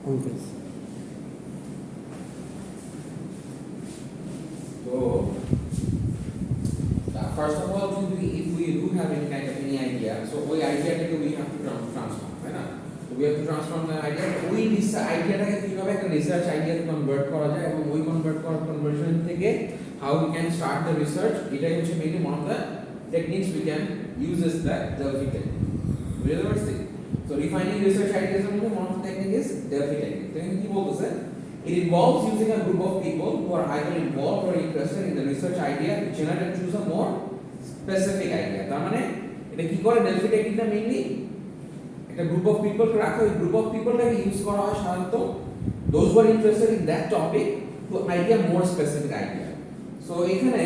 Uncles. So, first of all, if we do have any idea, so we idea we have to transform, right? So we have to transform the idea. We this idea কিভাবে একটা research idea convert করা যায় এবং ওই conversion থেকে how we can start the research. এটাই হচ্ছে mainly one of the techniques we can use is the Delphi technique. বুঝতে পারছি? So refining research ideas এর মধ্যে one of the technique is Delphi technique. তো কি বলতেছে? It involves using a group of people who are either involved or interested in the research idea to generate and choose a more specific idea. তার মানে এটা কি করে Delphi technique mainly একটা group of people কে রাখা, ওই group of people টাকে use করা হয় সাধারণত those who are interested in that topic to idea more specific idea. So এখানে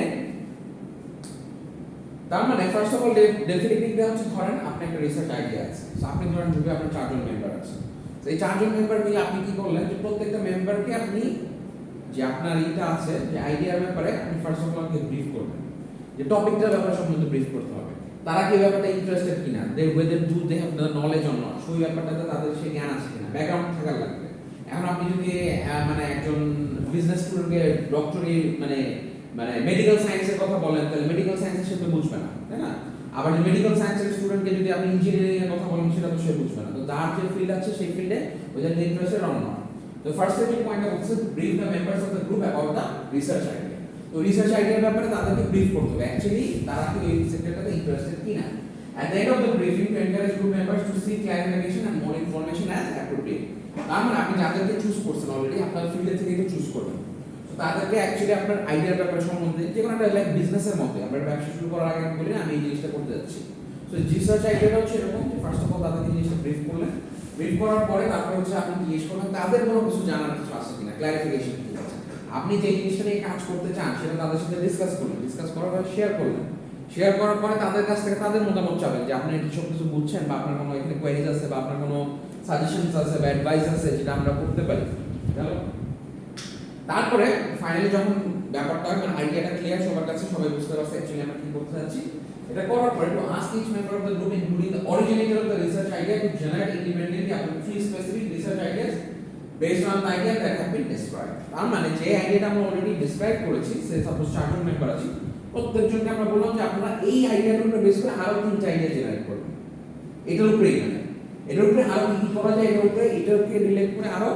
তার মানে first of all Delphi technique হচ্ছে ধরেন আপনি একটা রিসার্চ আইডিয়া আছে, সো আপনি ধরেন গ্রুপে আপনার 4 জন মেম্বার আছে। তো এই 4 জন মেম্বার মিলে আপনি কি করলেন যে প্রত্যেকটা মেম্বারকে আপনি যে আপনার এইটা আছে যে আইডিয়ার ব্যাপারে আপনি first of all K brief করবেন, যে টপিকটার ব্যাপারে সম্বন্ধে ব্রিফ করতে হবে, তারা কি ব্যাপারটা ইন্টারেস্টেড কিনা, দে whether do they have the knowledge or not, সেই ব্যাপারটাতে তাদের সে জ্ঞান আছে কিনা, ব্যাকগ্রাউন্ড থাকা লাগবে। এখন আপনি যদি মানে একজন বিজনেস স্টুডেন্টকে ডক্টরি মানে মেডিকেল সায়েন্সের কথা বলেন তাহলে মেডিকেল সায়েন্সের সে তো বুঝবে না, তাই না? আবার যে মেডিকেল সায়েন্সের স্টুডেন্টকে যদি আপনি ইঞ্জিনিয়ারিং এর কথা বলেন সেটা তো সে বুঝবে না। তো যার যে ফিল্ড আছে সেই ফিল্ডে ওদের ইন্টারেস্টেড অন নট। তো ফার্স্ট যে পয়েন্টটা হচ্ছে brief the members of the group about the research idea. তো রিসার্চ আইডিয়ার ব্যাপারে তাদেরকে ব্রিফ করতে হবে অ্যাকচুয়ালি তারা কি এই সেক্টরটাতে ইন্টারেস্টেড কিনা। At the end of the briefing, to encourage group members to seek clarification and more information as appropriate. তার মানে আপনি যাদেরকে চুজ করছেন অলরেডি আপনার ফিল্ডে থেকে তো চুজ করবেন। তো তাদেরকে অ্যাকচুয়ালি আপনার আইডিয়ার ব্যাপারে সম্বন্ধে যে কোনো একটা লাইক বিজনেসের মধ্যে আমরা ব্যবসা শুরু করার আগে আমি বলি না আমি এই জিনিসটা করতে যাচ্ছি। তো রিসার্চ আইডিয়াটা হচ্ছে এরকম যে ফার্স্ট অফ অল তাদেরকে জিনিসটা ব্রিফ করলেন, ব্রিফ করার পরে তারপর হচ্ছে আপনি জিজ্ঞেস করলেন তাদের কোনো কিছু জানার কিছু আছে কিনা, ক্লারিফিকেশন কি আছে। আপনি যে জিনিসটা নিয়ে কাজ করতে চান সেটা তাদের সাথে ডিসকাস করলেন, ডিসকাস করার পরে শেয়ার করলেন, শেয়ার করার পরে তাদের কাছ থেকে তাদের মতামত চাবেন যে আপনি সব কিছু বুঝছেন বা আপনার কোনো এখানে কোয়েরিজ আছে বা আপনার কোনো সাজেশনস আছে বা অ্যাডভাইস আছে যেটা আমরা করতে পারি। তারপরে ফাইনালি যখন ব্যাপারটা মানে আইডিয়াটা ক্লিয়ার সবার কাছে, সবাই বুঝতে পারছে অ্যাকচুয়ালি আমরা কি করতে যাচ্ছি, এটা করার পরে to ask each member of the group including the originator of the research idea to generate independently up to 3 specific research ideas based on the idea that have been described. তার মানে যে আইডিয়াটা আমরা অলরেডি ডিসক্রাইব করেছি সে suppose 4 জন member আছে, প্রত্যেকজনকে আমরা বললাম যে আপনারা এই আইডিয়াটার উপরে বেস করে আরো 3টা আইডিয়া জেনারেট করবেন। এটার উপরেই মানে এটার উপরে আরো কি করা যায়, এটাকে রিলেট করে আরো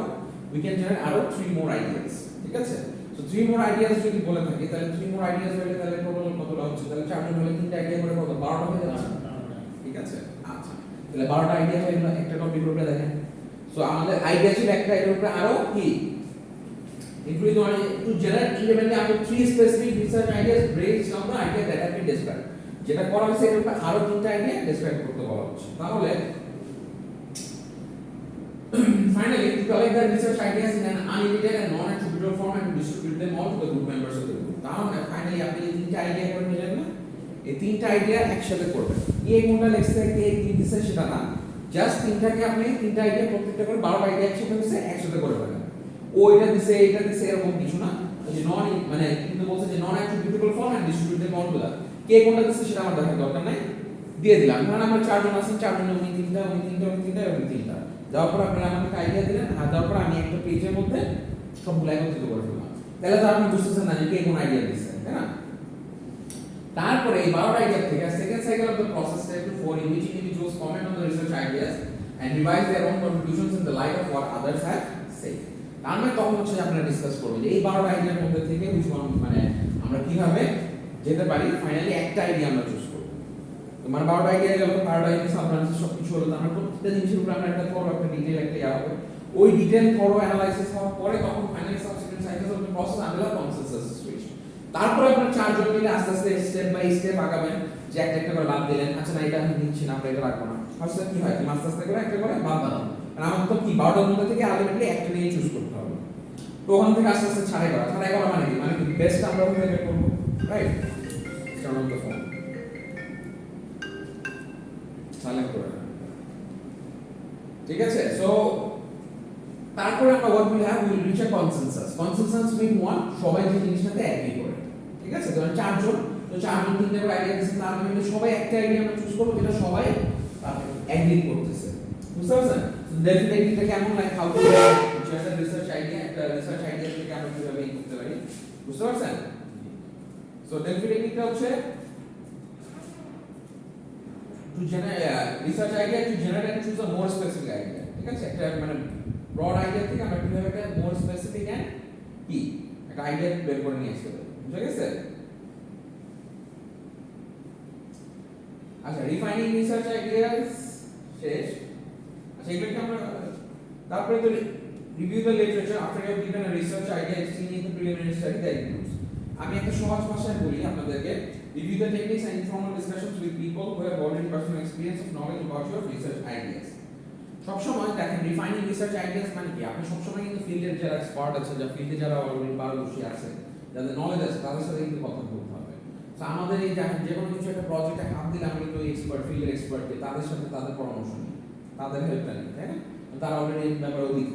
we can generate আরো 3 more ideas, ঠিক আছে? সো 3 more ideas যদি বলে থাকি তাহলে 3 more ideas হলে তাহলে টোটাল কতটা হচ্ছে, তাহলে 4 জন হলে 3টা আইডিয়া করে কত 12টা হয়ে যাচ্ছে, ঠিক আছে? আচ্ছা তাহলে 12টা আইডিয়া হলে একটা টপিকের উপরে দেখেন। সো আমাদের আইডিয়া ছিল একটা এর উপরে আরো কি including to generate independently up to 3 specific research ideas based on the idea that have been described. যেটা করা হয়েছে এর উপরে আরো 3টা আইডিয়া ডেসক্রাইব করতে বলা হচ্ছে। তাহলে finally to collect the research ideas in an unedited and non-attributable form and to distribute them all to the group members of the group. তাহলে ফাইনালি আপনি এই 3টা আইডিয়া করে নিলেন না, এই 3টা আইডিয়া একসাথে করবেন। এই কোনটা লেখছে কি এই 3 দিছে সেটা না, জাস্ট 3টাকে আপনি 3টা আইডিয়া প্রত্যেকটা করে 12টা আইডিয়া একসাথে করে ফেলেন। ও এটা দিছে এটা দিছে এরকম কিছু না, যে নন মানে কিন্তু বলছে যে non attributable form and distribute them on to the, কে কোনটা দিছে সেটা আমার দেখার দরকার নাই, দিয়ে দিলাম। কারণ আমরা 4 জন আছেন, 4 জন উনি 3টা উনি 3টা উনি 3টা এবং 3টা দেওয়ার পর আপনারা আমাকে আইডিয়া দিলেন, আর দেওয়ার পর আমি একটা পেজের মধ্যে সবগুলো একত্রিত করে ফেললাম। তাহলে তো আপনি বুঝতেছেন না যে কে কোন আইডিয়া দিচ্ছে, তাই না? তারপরে এই 12টা আইডিয়া থেকে second cycle of the process step two 4 in which individuals comment on the research ideas and revise their own contributions in the light of what others have said. তার মানে তখন হচ্ছে আপনারা ডিসকাস করবেন যে এই 12টা আইডিয়ার মধ্যে থেকে মানে আমরা কিভাবে যেতে পারি, ফাইনালি একটা আইডিয়া আমরা চুজ করব। তো মানে 12টা আইডিয়া গেল, 12টা আইডিয়া আমরা সব কিছু হলো, আমরা প্রত্যেকটা জিনিসের উপর আমরা একটা থরো একটা ডিটেইল একটা ইয়া হবে। ওই ডিটেইল থরো অ্যানালাইসিস হওয়ার পরে তখন finally subsequent cycles of the process আমরা কনসেনসাস সিচুয়েশন। তারপরে আপনারা 4 জন মিলে আস্তে আস্তে স্টেপ বাই স্টেপ আগাবেন, যে একটা একটা করে বাদ দিলেন, আচ্ছা না এটা আমি নিচ্ছি না আমরা এটা রাখবো না, ফার্স্টে কি হয় তুমি আস্তে আস্তে করে একটা করে বাদ দাও। আর আমার তো কি 12টার মধ্যে থেকে আলটিমেটলি একটা নিয়ে চুজ করতে হবে। তো ওখান থেকে আস্তে আস্তে ছাড়াই করা মানে কি, মানে কি বেস্ট আমরা ওখান থেকে বের করবো, right? Turn on the phone, silent করে, ঠিক আছে? সো তারপরে আমরা what we have will reach a consensus mean one সবাই যে জিনিসটাতে এগ্রি করে, ঠিক আছে? ধরেন 4 জন, তো 4 জন 3টা করে আইডিয়া দিয়েছে, তার মানে সবাই একটা আইডিয়া আমরা চুজ করব যেটা সবাই এগ্রি করতেছে, বুঝতে পারছেন? ডেফিনেটলি এটা কেমন like how to research idea থেকে আমরা কিভাবে ই করতে পারি, বুঝতে পারছেন? সো ডেলফি টেকনিকটা হচ্ছে to generate research idea to generate and choose a more specific idea, ঠিক আছে? একটা মানে ব্রড আইডিয়া থেকে আমরা কিভাবে একটা মোর স্পেসিফিক এন্ড কি একটা আইডিয়া বের করে নিয়ে আসতে পারি, বুঝা গেছে? আচ্ছা, রিফাইনিং রিসার্চ আইডিয়াস শেষ। আচ্ছা, এগুলোকে আমরা তারপরে তো review the literature after you have given a research idea explain in the preliminary study that includes. আমি একটা সহজ ভাষায় বলি আপনাদেরকে, review the techniques and informal discussions with people who have already personal experience of knowledge about your research ideas. সবসময় দেখেন refining research ideas মানে কি, আপনি সবসময় কিন্তু ফিল্ডের যারা এক্সপার্ট আছে, যারা ফিল্ডে যারা অলরেডি পারদর্শী আছে, যাদের নলেজ আছে, তাদের সাথে কিন্তু কথা বলতে হবে। তো আমাদের এই দেখেন যে কোনো কিছু একটা প্রজেক্টে হাত দিলে আমরা কিন্তু এক্সপার্ট ফিল্ডের এক্সপার্টকে তাদের সাথে তাদের পরামর্শ নিই, তাদের হেল্পটা নিই, তাই না? তারা অলরেডি এই ব্যাপারে অভিজ্ঞ,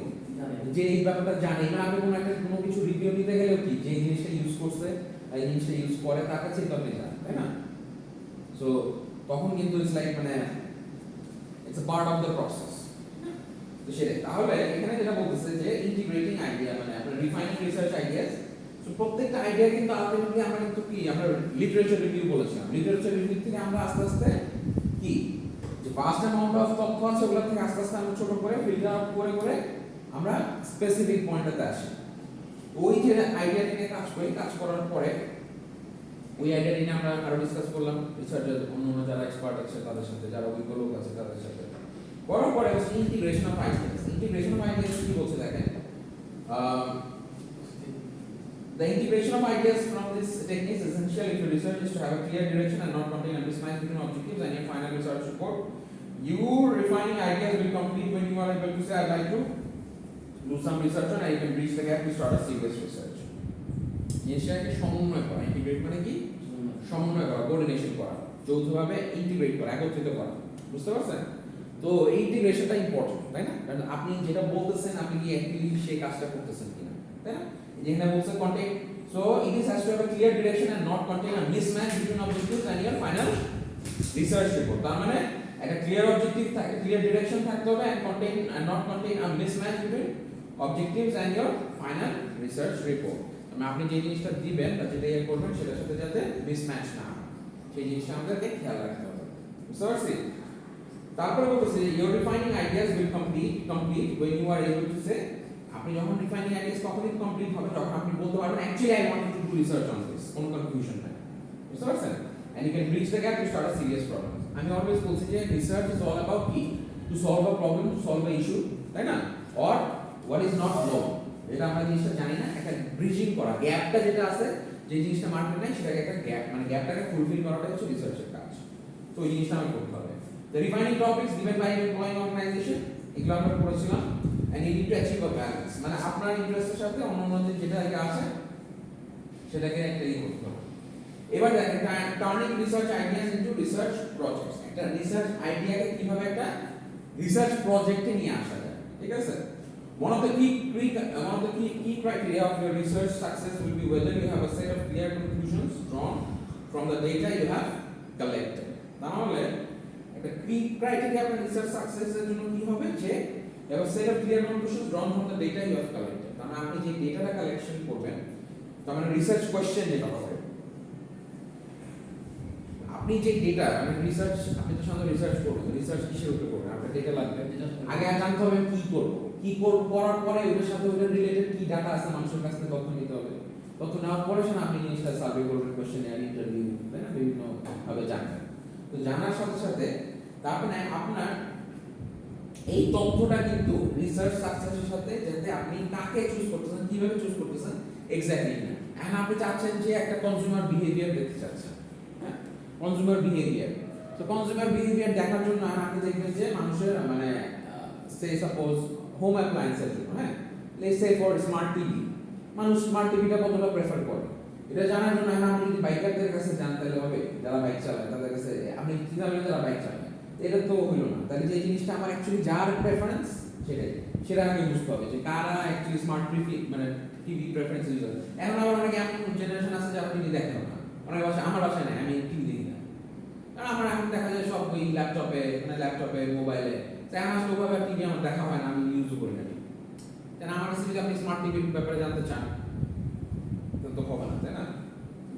যে এই ব্যাপারটা জানে না। আমি কোনো কিছু রিভিউ দিতে গেলেও কি যে জিনিসটা ইউজ করছে এই জিনিসটা ইউজ করে তার কাছে তো আপনি জানেন, তাই না? সো তখন কিন্তু ইটস লাইক মানে it's a part of the process. তো সেটাই, তাহলে এখানে যেটা বলতেছে যে ইন্টিগ্রেটিং আইডিয়া মানে আপনার রিফাইনিং রিসার্চ আইডিয়াস। সো প্রত্যেকটা আইডিয়া কিন্তু আলটিমেটলি আমরা কিন্তু কি আমরা লিটারেচার রিভিউ বলেছিলাম, লিটারেচার রিভিউ থেকে আমরা আস্তে আস্তে কি যে ভাস্ট অ্যামাউন্ট অফ তথ্য আছে ওগুলা থেকে আস্তে আস্তে আমরা ছোট করে ফিল্টার আউট করে করে আমরা স্পেসিফিক পয়েন্টটাতে আসি। ওই যে আইডিয়াটা নিয়ে কাজ করি, কাজ করার পরে ওই আইডিয়া নিয়ে আমরা আরো ডিসকাস করলাম রিসার্চার অন্য যারা এক্সপার্ট আছে তাদের সাথে, যারা অভিজ্ঞ লোক আছে তাদের সাথে করার পরে হচ্ছে integration of ideas. Integration of ideas কি বলছে দেখেন, the integration of ideas from this technique is essential if your research is to have a clear direction and not contain a mismatch between objectives and your final research report. Your refining ideas will complete when you are able to say, I'd like to do some research on, and you can bridge the gap to start a serious research. জিনিসটাকে সমন্বয় করা, integrate মানে কি সমন্বয় করা, coordination করা, যৌথভাবে integrate করা, একত্রিত করা, বুঝতে পারছেন? তো এই ইন্টিগ্রেশনটা ইম্পর্টেন্ট, তাই না? কারণ আপনি যেটা বলতেছেন আপনি কি অ্যাকচুয়ালি সেই কাজটা করতেছেন কিনা, তাই না? যেখানে বলছে content, so it is has to have a clear direction and not contain a mismatch between objectives and your final research report. তার মানে একটা ক্লিয়ার অবজেক্টিভ থাকে, ক্লিয়ার ডিরেকশন থাকতে হবে and contain and not contain a mismatch between objectives and your final research report. মানে আপনি যে জিনিসটা দিবেন বা যেটা ইয়ে করবেন সেটার সাথে যাতে মিসম্যাচ না হয় সেই জিনিসটা আমাদেরকে খেয়াল রাখতে হবে, বুঝতে পারছি? তারপরে বলতেছে your refining ideas will complete when you are able to say, আপনি যখন রিফাইনিং আইডিয়াস কখনই কমপ্লিট হবে যখন আপনি বলতে পারবেন actually I want to do research on this, কোনো কনফিউশন নাই, বুঝতে পারছেন? And you can bridge the gap to start a serious problem. আমি অলওয়েজ বলছি যে রিসার্চ ইজ অল অ্যাবাউট কি to solve a problem, to solve a issue, তাই না? Or what is not known, এটা আমরা জিনিসটা জানি না, একটা ব্রিজিং করা, গ্যাপটা যেটা আছে যে জিনিসটা মার্কেট নাই সেটাকে একটা গ্যাপ মানে গ্যাপটাকে ফুলফিল করাটা হচ্ছে রিসার্চের কাজ। তো এই জিনিসটা আমি করতে হবে। The refining topics given by an employing organization, এগুলো আমরা পড়েছিলাম, and you need to achieve a balance, মানে আপনার ইন্টারেস্টের সাথে অন্য যেটা আছে সেটাকে একটা ই করতে হবে। এবার দেখেন turning research ideas into research projects, একটা রিসার্চ আইডিয়াকে কিভাবে একটা রিসার্চ প্রজেক্টে নিয়ে আসা যায়, ঠিক আছে? One of the key criteria of your research success will be whether you have a set of clear conclusions drawn from the data you have collected. তাহলে একটা কি ক্রাইটেরিয়া আপনার রিসার্চ সাকসেসের জন্য কি হবে যে you have a set of clear conclusions drawn from the data you have collected। তার মানে আপনি যে ডেটাটা কালেকশন করবেন তার মানে রিসার্চ কোশ্চেন যেটা হবে, আপনি যে ডেটা মানে রিসার্চ, আপনি তো সাধারণত রিসার্চ করবেন, রিসার্চ কিসের উপর করবেন, আপনার ডেটা লাগবে, আগে জানতে হবে কি করব, করার পরে ওটার সাথে ওটার রিলেটেড কি ডাটা আছে মানুষের কাছ থেকে তথ্য নিতে হবে, তথ্য নেওয়ার পরে আপনি জিনিসটা সার্ভে করবেন, কোশ্চেন ইন্টারভিউ, তাই না? বিভিন্ন ভাবে জানবেন। তো জানার সাথে সাথে তারপরে আপনার এই তথ্যটা কিন্তু রিসার্চ সাকসেসের সাথে যাতে আপনি কাকে চুজ করতেছেন, কিভাবে চুজ করতেছেন এক্স্যাক্টলি না। এখন আপনি চাচ্ছেন যে একটা কনজিউমার বিহেভিয়ার দেখতে চাচ্ছেন, হ্যাঁ, কনজিউমার বিহেভিয়ার। তো কনজিউমার বিহেভিয়ার দেখার জন্য আপনি দেখবেন যে মানুষের মানে সে সাপোজ হোম অ্যাপ্লায়েন্সের জন্য, হ্যাঁ, let's say for smart TV, মানুষ স্মার্ট টিভিটা কতটা প্রেফার করে এটা জানার জন্য আপনি যদি বাইকারদের কাছে জানতে হবে, যারা বাইক চালায় তাদের কাছে আপনি কি জানবেন যারা বাইক চালায়, এটা তো হইল না। তাহলে যে জিনিসটা আমার অ্যাকচুয়ালি যার প্রেফারেন্স সেটা আগে বুঝতে হবে যে কারা অ্যাকচুয়ালি স্মার্ট টিভি মানে টিভি প্রেফারেন্স ইউজার। এখন আবার অনেকে এমন জেনারেশন আছে যে আপনি দেখেন না, অনেক বাসায়, আমার বাসায় নাই, আমি টিভি দেখি না, কারণ আমার এখন দেখা যায় সব ওই ল্যাপটপে মোবাইলে, তাই আমার আসলে ওভাবে টিভি আমার দেখা হয় না, আমি ইউজও করি না। কারণ আমার কাছে যদি আপনি স্মার্ট টিভির ব্যাপারে জানতে চান তো হবে না, তাই না?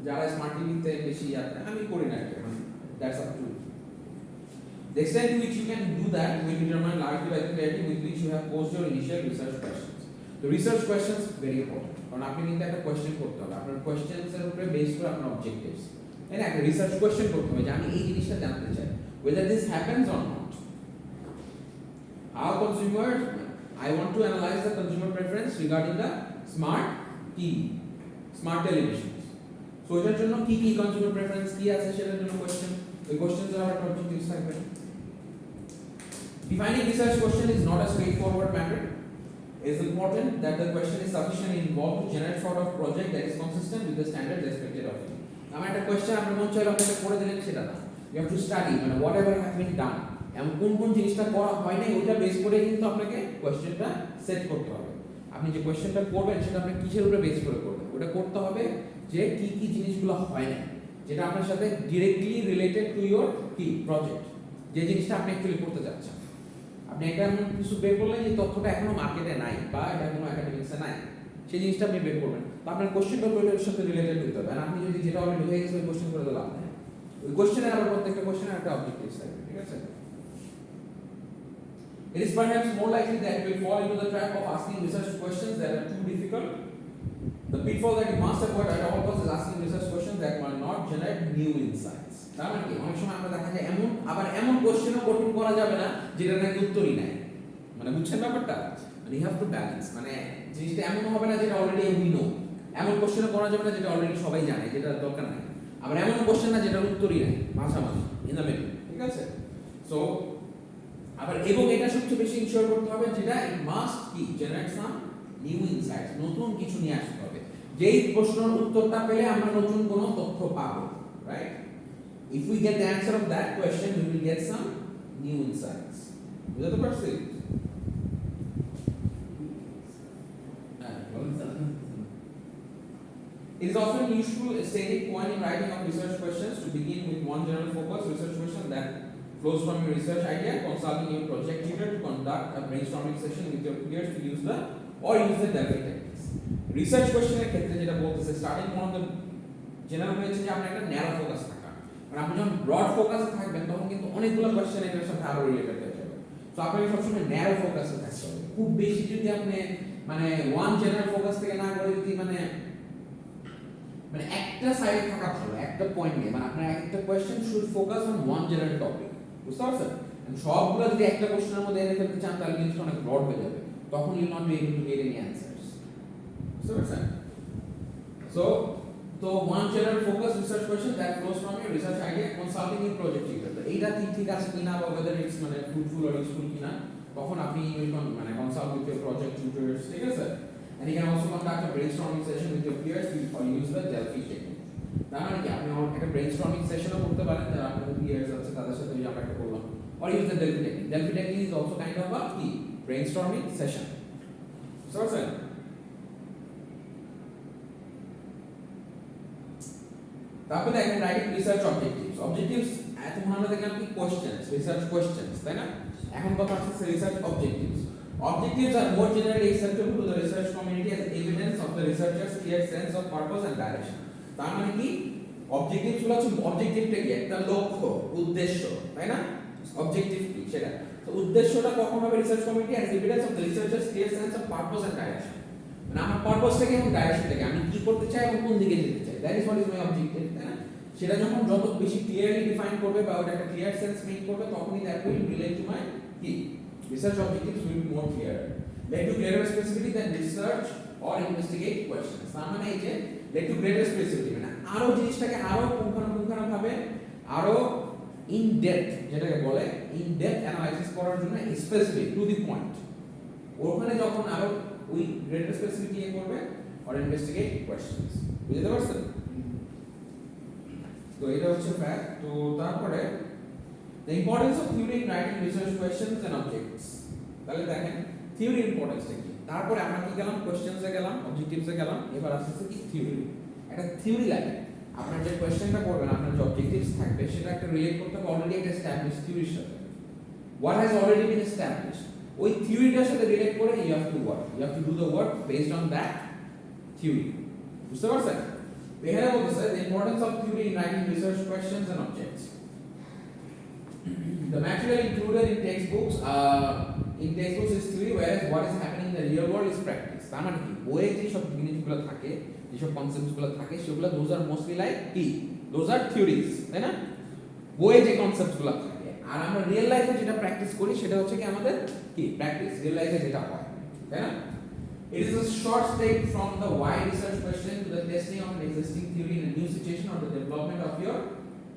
যারা স্মার্ট টিভিতে বেশি আমি করি না এটা, that's up to the extent to which you can do that will be determined largely by the clarity with which you have posed your initial research questions. The research questions very important, কারণ আপনি কিন্তু একটা question করতে হবে, আপনার questions এর উপরে base করে আপনার অবজেক্টিভস, তাই না? একটা রিসার্চ কোয়েশ্চেন করতে হবে যে আমি এই জিনিসটা জানতে চাই, whether this happens or not. How consumers, I want to analyze the consumer preference regarding the smart TV, smart televisions. So এটার জন্য কি কি কনজিউমার প্রেফারেন্স কি আছে সেটার জন্য কোশ্চেন, ওই কোশ্চেনস এর একটা অবজেক্টিভস থাকবে। Defining research question is not a straightforward matter. It is important that the question is sufficiently involved to generate sort of project that is consistent with the standards expected of you. আমার একটা question আপনার মন চাইলে আপনাকে করে দিলেন সেটা না, you have to study মানে whatever has been done, এমন কোন কোন জিনিসটা করা হয় নাই ওইটা বেস করে কিন্তু আপনাকে কোশ্চেনটা সেট করতে হবে। আপনি যে কোশ্চেনটা করবেন সেটা আপনি কিসের উপরে বেস করে করবেন, ওটা করতে হবে যে কি কি জিনিসগুলো হয় না, যেটা আপনার সাথে ডিরেক্টলি রিলেটেড টু ইওর কি প্রজেক্ট, যে জিনিসটা আপনি অ্যাকচুয়ালি করতে যাচ্ছেন। আপনি একটা এমন কিছু বের করলেন যে তথ্যটা এখনো মার্কেটে নাই বা এটা কোনো একাডেমিক্সে নাই, সেই জিনিসটা আপনি বের করবেন, তো আপনার কোশ্চেনটা ওইটার সাথে রিলেটেড হতে হবে। আর আপনি যদি যেটা অলরেডি হয়ে গেছে ওই কোশ্চেন করে দিলে লাভ নেই, ওই কোশ্চেনের আবার প্রত্যেকটা কোশ্চেনের একটা অবজেক্টিভস থাকবে, ঠিক আছে? It is perhaps more likely that you will fall into the trap of asking research questions that are too difficult. The pitfall that you must avoid at all costs is asking research questions that might not generate new insights. তার মানে কি অনেক সময় আমরা দেখা যায় এমন কোশ্চেনও কঠিন করা যাবে না যেটা নাকি উত্তরই নাই, মানে বুঝছেন ব্যাপারটা? মানে ইউ হ্যাভ টু ব্যালেন্স, মানে জিনিসটা এমন হবে না যেটা অলরেডি উই নো, এমন কোশ্চেনও করা যাবে না যেটা অলরেডি সবাই জানে, যেটা দরকার নাই, আবার এমন কোশ্চেন না যেটার উত্তরই নাই, মাঝামাঝি ইন দ্য মিডল, ঠিক আছে? সো আবার এবং এটা সবচেয়ে বেশি ইনশিওর করতে হবে যেটা ইট মাস্ট কি জেনারেট সাম নিউ ইনসাইটস, নতুন কিছু নিয়ে আসতে হবে, যেই প্রশ্নের উত্তরটা পেলে আমরা নতুন কোনো তথ্য পাবো, right? If we get the answer of that question, we will get some new insights. বুঝতে পারছি? It is often useful stated point in writing of research questions to begin with one general focus research question that flows from your research idea, consulting your project tutor to conduct a brainstorming session with your peers to use the Delphi techniques. Research question এর ক্ষেত্রে যেটা বলতেছে starting from the general হয়েছে যে আপনার একটা narrow focus থাকা, মানে আপনি যখন ব্রড ফোকাসে থাকবেন তখন কিন্তু অনেকগুলো কোশ্চেন এর সাথে আরো রিলেটেড হয়ে যাবে, সো আপনাকে সবসময় ন্যারো ফোকাসে থাকতে হবে। খুব বেশি যদি আপনি মানে ওয়ান জেনারেল ফোকাস থেকে না করে যদি মানে একটা সাইডে থাকা ভালো, একটা পয়েন্ট নিয়ে, মানে আপনার একটা question should focus on one general topic, বুঝতে পারছেন? সবগুলো যদি একটা কোশ্চেনের মধ্যে এনে ফেলতে চান তাহলে জিনিসটা অনেক ব্রড হয়ে যাবে, তখন you not be able to get any answers, বুঝতে পারছেন? So one general focus research question that flows from your research idea, consulting your project tutor, এইটা ঠিক আছে কিনা বা whether it's মানে fruitful or useful কিনা, তখন আপনি মানে consult with your project tutors, ঠিক আছে? And you can also conduct a brainstorming session with your peers or use the Delphi technique. তার মানে কি আপনি একটা brainstorming sessionও করতে পারেন যারা আপনাদের peers আছে তাদের সাথে আমরা একটা করলাম, or use the Delphi technique. Delphi technique is also kind of a key brainstorming session. So তারপরে দেখেন রাইটিং রিসার্চ অবজেক্টিভস এখন আমরা দেখলাম কি কোশ্চেনস, রিসার্চ কোশ্চেনস, তাই না? এখন কথা হচ্ছে research objectives are more generally acceptable to the research community as evidence of the researcher's clear sense of purpose and direction. তার মানে কি অবজেক্টিভস গুলো হচ্ছে অবজেক্টিভটা কি একটা লক্ষ্য উদ্দেশ্য, তাই না? অবজেক্টিভ কি সেটা, তো উদ্দেশ্যটা কখন হবে research community as evidence of the researcher's clear sense of purpose and direction, মানে আমার পারপাসটা কি এবং ডাইরেকশনটা কি, আমি কি করতে চাই এবং কোন দিকে যেতে চাই, that is what is my objective, তাই না? সেটা যখন যত বেশি ক্লিয়ারলি ডিফাইন করবে বা ওটা একটা ক্লিয়ার সেন্স মেক করবে তখনই that will relate to my কি research objectives will be more clear, led to greater specificity than research or investigate questions. তার মানে এই যে লেট টু গ্রেটার স্পেসিফিসিটি মানে আরো জিনিসটাকে আরো পুঙ্খানুপুঙ্খানুভাবে আরো ইন ডেপথ, যেটাকে বলে ইন ডেপথ অ্যানালাইসিস করার জন্য স্পেসিফিক টু দি পয়েন্ট, ওখানে যখন আরো ওই গ্রেটার স্পেসিফিক নিয়ে করবে অর ইনভেস্টিগেট কোয়েশ্চেনস, বুঝতে পারছেন? তো এটা হচ্ছে ফ্যাক্ট। তো তারপরে the importance of theory in writing research questions and objectives, তাহলে দেখেন থিওরি ইম্পর্টেন্সটা কি, তারপরে আমরা কি গেলাম কোশ্চেনসে গেলাম, অবজেক্টিভসে গেলাম, এবার আসছে কি থিওরি। একটা থিওরি লাগে, আপনার যে কোশ্চেনটা করবেন আপনার যে অবজেক্টিভস থাকবে সেটা একটা রিলেট করতে হবে অলরেডি একটা এস্টাবলিশড থিওরির সাথে, what has already been established, ওই থিওরিটার সাথে রিলেট করে you have to do the work based on that theory. বুঝতে পারছেন? এখানে বলতেছে the importance of theory in writing research questions and objects. The material included in textbooks is theory, whereas what is happening in the real world is practice. তার মানে কি বইয়ে যে সব জিনিসগুলো থাকে, যে সব কনসেপ্টসগুলো থাকে সেগুলো those are mostly like কি, those are theories, তাই না? বইয়ে যে কনসেপ্টসগুলো থাকে আর আমরা রিয়েল লাইফে যেটা প্র্যাকটিস করি সেটা হচ্ছে কি আমাদের কি প্র্যাকটিস, রিয়েল লাইফে যেটা হয়, তাই না? It is a short step from the wide research question to the testing of an existing theory in a new situation or the development of your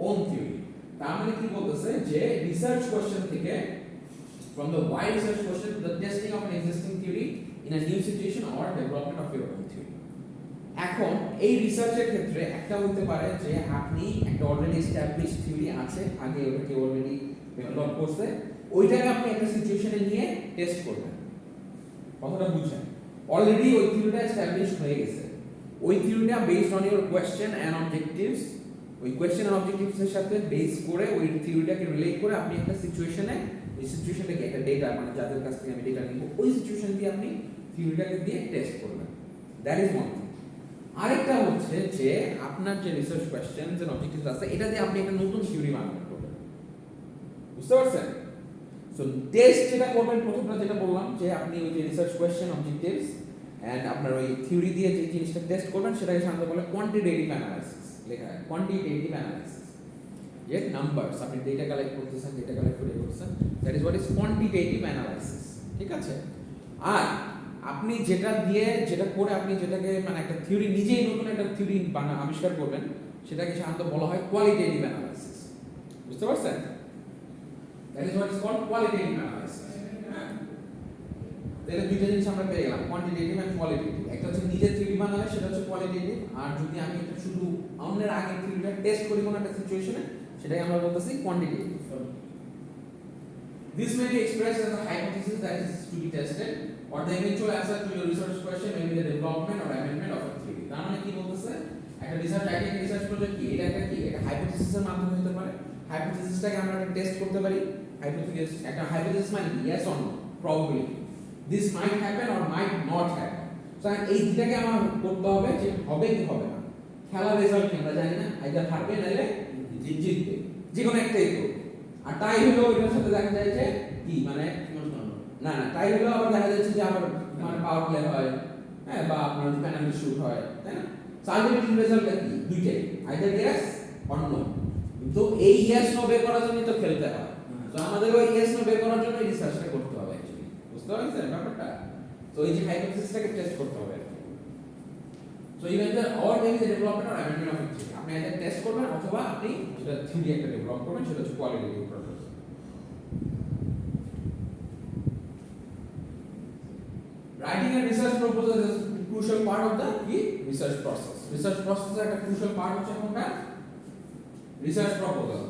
own theory. তার মানে কি বলতেছে যে রিসার্চ কোশ্চেন থেকে from the wide research question to the testing of an existing theory in a new situation or development of your own theory. এখন এই রিসার্চের ক্ষেত্রে একটা হতে পারে যে আপনি একটা অলরেডি এস্টাবলিশ থিওরি আছে, আগে ওটাকে অলরেডি ডেভেলপ করছে, ওইটাকে আপনি একটা সিচুয়েশনে নিয়ে টেস্ট করবেন। কথাটা বুঝছেন? অলরেডি ওই থিওরিটা এস্টাবলিশ হয়ে গেছে, ওই থিওরিটা based on your question and objectives, ওই কোয়েশ্চেন এন্ড অবজেক্টিভস এর সাথে বেস করে ওই থিওরিটাকে রিলেট করে আপনি একটা সিচুয়েশনে, এই সিচুয়েশনটাকে একটা ডেটা মানে যাদের কাছ থেকে আমি ডেটা নিব ওই সিচুয়েশন দিয়ে আপনি থিওরিটাকে দিয়ে টেস্ট করবেন। That is one. আরেকটা হচ্ছে যে আপনার যে রিসার্চ কোয়েশ্চেনস এন্ড অবজেক্টিভস আছে এটা দিয়ে আপনি একটা নতুন থিওরি বানাতে করবেন। বুঝতে পারছেন? সো টেস্ট যেটা করবেন প্রথমটা যেটা বললাম যে আপনি ওই যে রিসার্চ কোয়েশ্চেন অবজেক্টিভস এন্ড আপনার ওই থিওরি দিয়ে যে জিনিসটা টেস্ট করবেন সেটাকে সাধারণত বলে কোয়ান্টিটেটিভ অ্যানালাইসিস, লেখা হয় কোয়ান্টিটেটিভ অ্যানালাইসিস। যে নাম্বারস আপনি ডেটা কালেক্ট করতেছেন, ডেটা কালেক্ট করে করতেছেন, that is what is quantitative analysis. ঠিক আছে? আর আপনি যেটা দিয়ে যেটা করে আপনি যেটাকে মানে একটা থিওরি নিজেই নতুন একটা থিওরি আবিষ্কার করবেন সেটাকে সাধারণত বলা হয় কোয়ালিটেটিভ অ্যানালাইসিস। বুঝতে পারছেন? That is what is called qualitative analysis. তাহলে দুইটা জিনিস আমরা পেয়ে গেলাম, কোয়ান্টিটেটিভ এন্ড কোয়ালিটেটিভ। একটা হচ্ছে নিজের থিওরি বানালে সেটা হচ্ছে কোয়ালিটেটিভ, আর যদি আমি এটা শুধু অন্যের আগে থিওরিটা টেস্ট করি কোনো একটা সিচুয়েশনে সেটাই আমরা বলতেছি quantitative. This may be expressed as a hypothesis that is to be tested, or the eventual answer to your research question may be the development or amendment of a theory. তার মানে কি বলতেছে? একটা রিসার্চ আইডিয়া, রিসার্চ প্রজেক্ট কি, এটা একটা কি, এটা হাইপোথিসিসের মাধ্যমে হতে পারে। হাইপোথিসিসটাকে আমরা একটা টেস্ট করতে পারি। হাইপোথিসিস, একটা হাইপোথিসিস মানে কি, yes or no, probability. This might happen or might not happen. So এই দুটাকে আমার করতে হবে যে হবে কি হবে না। খেলার রেজাল্ট আমরা জানি না, আইদার হারবে নাইলে জিতবে, যে কোনো একটাই তো। আর তাই হলো এটার সাথে দেখা যায় যে কি মানে না না তাই হলো আবার দেখা যাচ্ছে যে আবার মানে পাওয়ার প্লে হয়, হ্যাঁ, বা আপনার পেনাল্টি শুট হয়, তাই না? সো আলটিমেটলি রেজাল্টটা কি, দুইটাই, আইদার ইয়েস অর নো। তো এই ইয়েস নো বের করার জন্য তো খেলতে হয়। তো আমাদের ওই ইয়েস নো বের করার জন্য এই রিসার্চটা করতে হবে অ্যাকচুয়ালি। বুঝতে পারছেন ব্যাপারটা? তো এই যে হাইপোথিসিসটাকে টেস্ট করতে হবে। So even the or maybe the development or amendment of theory, আপনি এটা টেস্ট করবেন অথবা আপনি যেটা থিওরি একটা ডেভেলপ করবেন সেটা হচ্ছে qualitative process. Writing a research proposal is a crucial part of the research process. Research process is a crucial part হচ্ছে কোনটা? Research proposal.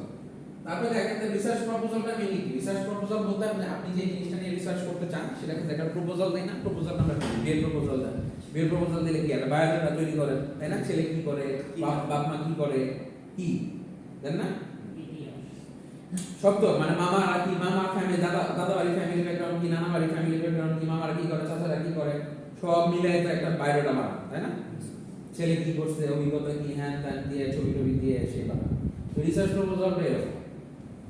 তারপরে দেখেন যে রিসার্চ প্রপোজালটা মিনিং কি? রিসার্চ প্রপোজাল বলতে আপনি যে জিনিসটা নিয়ে রিসার্চ করতে চান সেটাকে একটা প্রপোজাল দেন না, প্রপোজাল নাম্বার বিএল প্রপোজাল দেন। বিএল প্রপোজাল দিলে কি একটা বায়োডাটা তৈরি করেন, তাই না? ছেলে কি করে, বাপ মা কি করে, কি দেন না? সব তো মানে মামারা কি, মামার ফ্যামিলি, দাদা বাড়ির ফ্যামিলি ব্যাকগ্রাউন্ড কি, নানা বাড়ির ফ্যামিলি ব্যাকগ্রাউন্ড কি, মামারা কি করে, চাচারা কি করে, সব মিলে তো একটা বায়োডাটা বানান, তাই না? ছেলে কি করছে, অভিজ্ঞতা কি, হ্যান ত্যান দিয়ে ছবি টবি দিয়ে সে বানান। তো রিসার্চ প্রপোজালটা এরকম,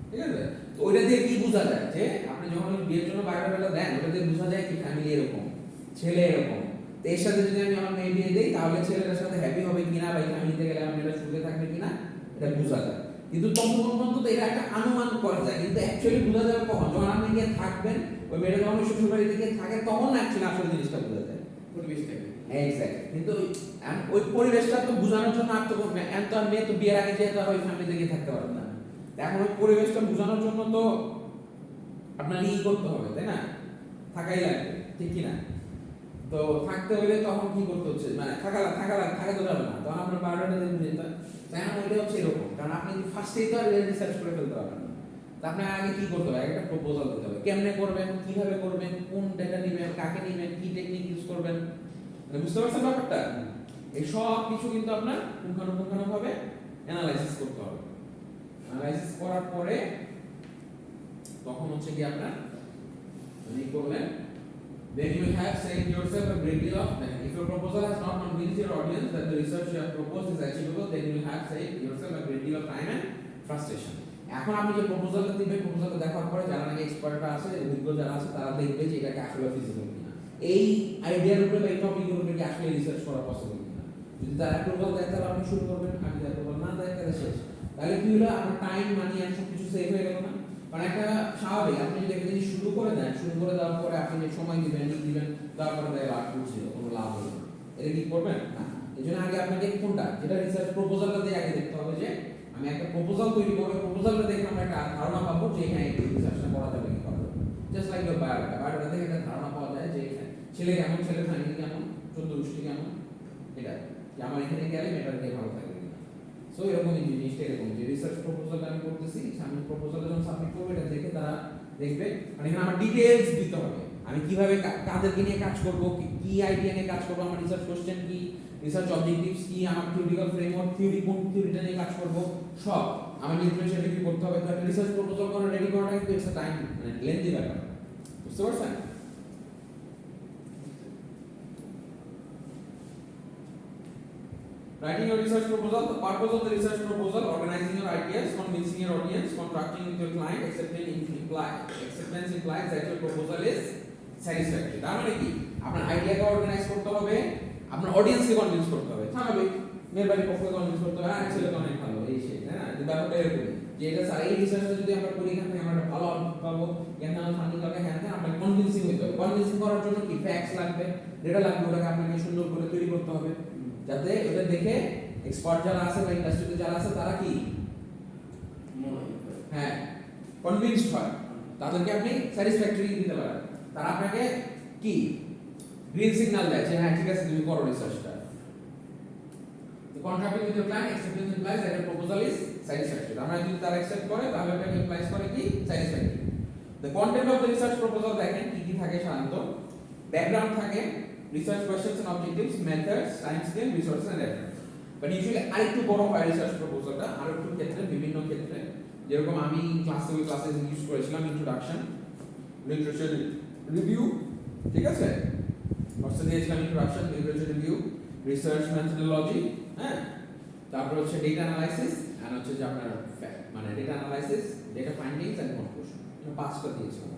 ঠিক আছে? তো ওইটা দিয়ে কি বোঝা যায় যে আপনি যখন বিয়ের জন্য বায়োডাটা দেন ওটা দিয়ে বোঝা যায় কি ফ্যামিলি এরকম, ছেলে এরকম। তো এর সাথে যদি আমি আমার মেয়ে বিয়ে দিই তাহলে ছেলেটার সাথে হ্যাপি হবে কিনা বা ফ্যামিলিতে গেলে আমার মেয়েটা সুখে থাকবে কিনা এটা বোঝা যায়। কিন্তু তখন তো এটা একটা অনুমান করা যায়, কিন্তু অ্যাকচুয়ালি বোঝা যাবে কখন, যখন আপনি গিয়ে থাকবেন ওই মেয়েটা যখন শ্বশুর বাড়িতে গিয়ে থাকে তখন অ্যাকচুয়ালি আসল জিনিসটা বোঝা যায়, পরিবেশটাকে। এক্স্যাক্টলি। কিন্তু ওই পরিবেশটা তো বোঝানোর জন্য আর তো মেয়ে তো বিয়ের আগে যেতে ওই ফ্যামিলিতে গিয়ে থাকতে পারবে না। এখন ওই পরিবেশটা বোঝানোর জন্য তো আপনার ই করতে হবে, তাই না? থাকাই লাগবে, ঠিক কি না? তো থাকতে হলে তখন কি করতে হচ্ছে, মানে থাকা তো যাবে না, তখন আপনার বায়োডাটা দিয়ে বুঝে যেতে। তাই না? ওইটা হচ্ছে এরকম, কারণ আপনি ফার্স্টেই তো আর রিসার্চ করে ফেলতে পারবেন না। তা আপনার আগে কি করতে হবে, একটা প্রপোজাল দিতে হবে, কেমনে করবেন, কিভাবে করবেন, কোন ডেটা নেবেন, কাকে নেবেন, কি টেকনিক ইউজ করবেন, বুঝতে পারছেন ব্যাপারটা? এই সব কিছু কিন্তু আপনার পুঙ্খানুপুঙ্খানুভাবে অ্যানালাইসিস করতে হবে। অ্যানালাইসিস করার পরে তখন হচ্ছে কি আপনার মানে করলেন, then you will have saved yourself a great deal of time. If your proposal has not convinced your audience that the research you have proposed is achievable, then you will have saved yourself a great deal of time and frustration. এখন আপনি যে প্রপোজালটা দিবেন, প্রপোজালটা দেখার পরে যারা নাকি এক্সপার্টরা আছে, অভিজ্ঞ যারা আছে, তারা দেখবে যে এটাকে আসলে ফিজিবল কিনা, এই আইডিয়ার উপরে বা এই টপিকের উপরে কি আসলে রিসার্চ করা পসিবল কিনা। যদি তারা অ্যাপ্রুভাল দেয় তাহলে আপনি শুরু করবেন, আর যদি অ্যাপ্রুভাল না দেয় তাহলে শেষ। তাহলে কি হলো, আপনার টাইম মানি আর সব কিছু সেভ হয়ে গেল না। কারণ একটা স্বাভাবিক, আপনি যদি একটা জিনিস শুরু করে দেন, শুরু করে দেওয়ার পরে আপনি যে সময় দিবেন তারপরে তাই লাভ করছিল, কোনো লাভ হলো না, এটা কি করবেন না। এই জন্য আগে আপনাকে কোনটা, যেটা রিসার্চ প্রপোজালটা দিয়ে আগে দেখতে হবে যে আমি একটা প্রপোজাল তৈরি করবো, প্রপোজালটা দেখে আমরা একটা ধারণা পাবো যে হ্যাঁ এই রিসার্চটা করা যাবে কি করা যাবে। Just like your biodata, biodata দেখে একটা ধারণা পাওয়া যায় যে ছেলে কেমন, ছেলে ফ্যামিলি কেমন, চোদ্দ গোষ্ঠী কেমন, এটা যে আমার এখানে গেলে মেটার দিয়ে ভালো থাকবে কিনা। সো এরকম এই জিনিসটা এরকম যে রিসার্চ প্রপোজালটা আমি করতেছি, আমি প্রপোজালটা যখন সাবমিট করবো এটা দেখে তারা দেখবে, মানে এখানে আমার ডিটেইলস দিতে হবে, আমি কিভাবে কাদেরকে নিয়ে কাজ করব, কি আইডিয়া নিয়ে কাজ করব, আমার রিসার্চ কোশ্চেন কি, রিসার্চ অবজেক্টিভস কি, আমার থিওরিটিক্যাল ফ্রেমওয়ার্ক, থিওরি কোন থিওরিটা নিয়ে কাজ করব, সব আমার লিটারেচার রিভিউ করতে হবে। তো একটা রিসার্চ প্রপোজাল করে রেডি করাটা কিন্তু একটা টাইম মানে লেন্থি ব্যাপার, বুঝতে পারছেন? Writing your research proposal, the purpose of the research proposal, organizing your ideas, convincing your audience, contracting with your client, acceptance implies that your proposal is satisfactory. তার মানে কি, আপনার আইডিয়াকে অর্গানাইজ করতে হবে, আপনার অডিয়েন্সকে কনভিন্স করতে হবে, স্বাভাবিক মেয়ের বাড়ির পক্ষে কনভিন্স করতে হবে, আর ছেলে তো অনেক ভালো, এই সেই, তাই না? ব্যাপারটা এরকমই যে এটা স্যার এই রিসার্চটা যদি আমরা করি, এখান থেকে আমরা একটা ভালো আউটপুট পাবো, এখানে আমার ফান্ডিং লাগবে, হ্যাঁ হ্যাঁ, আপনাকে কনভিন্সিং হইতে হবে। কনভিন্সিং করার জন্য কি ফ্যাক্টস লাগবে, ডেটা লাগবে, ওটাকে আপনাকে সুন্দর করে তৈরি করতে হবে, যাতে এটা দেখে এক্সপার্ট যারা আছে বা ইন্ডাস্ট্রিতে যারা আছে তারা কি হ্যাঁ কনভিন্সড হয়, তাদেরকে আপনি স্যাটিসফ্যাক্টরি দিতে পারেন, তারা আপনাকে কি গ্রিন সিগন্যাল দেয় যে হ্যাঁ ঠিক আছে তুমি করো রিসার্চটা। তো contracting with your client, acceptance implies that your proposal is satisfactory. আমরা যদি তারা অ্যাকসেপ্ট করে তাহলে এটা ইমপ্লাইজ করে কি satisfactory. The content of the research proposal দেখেন কি কি থাকে সাধারণত, ব্যাকগ্রাউন্ড থাকে, research questions and objectives, methods, time scale, resources and reference. But usually আরেকটু বড় হয় রিসার্চ প্রপোজালটা, আরেকটু ক্ষেত্রে, বিভিন্ন ক্ষেত্রে, যেরকম আমি ক্লাসে ইউজ করেছিলাম ইন্ট্রোডাকশন, লিটারেচার রিভিউ, ঠিক আছে, ফার্স্টে দিয়েছিলাম introduction, literature review, research methodology, হ্যাঁ, তারপর হচ্ছে ডেটা অ্যানালাইসিস, আর হচ্ছে যে আপনার মানে data analysis, data findings and conclusion, পাঁচটা দিয়েছিলাম।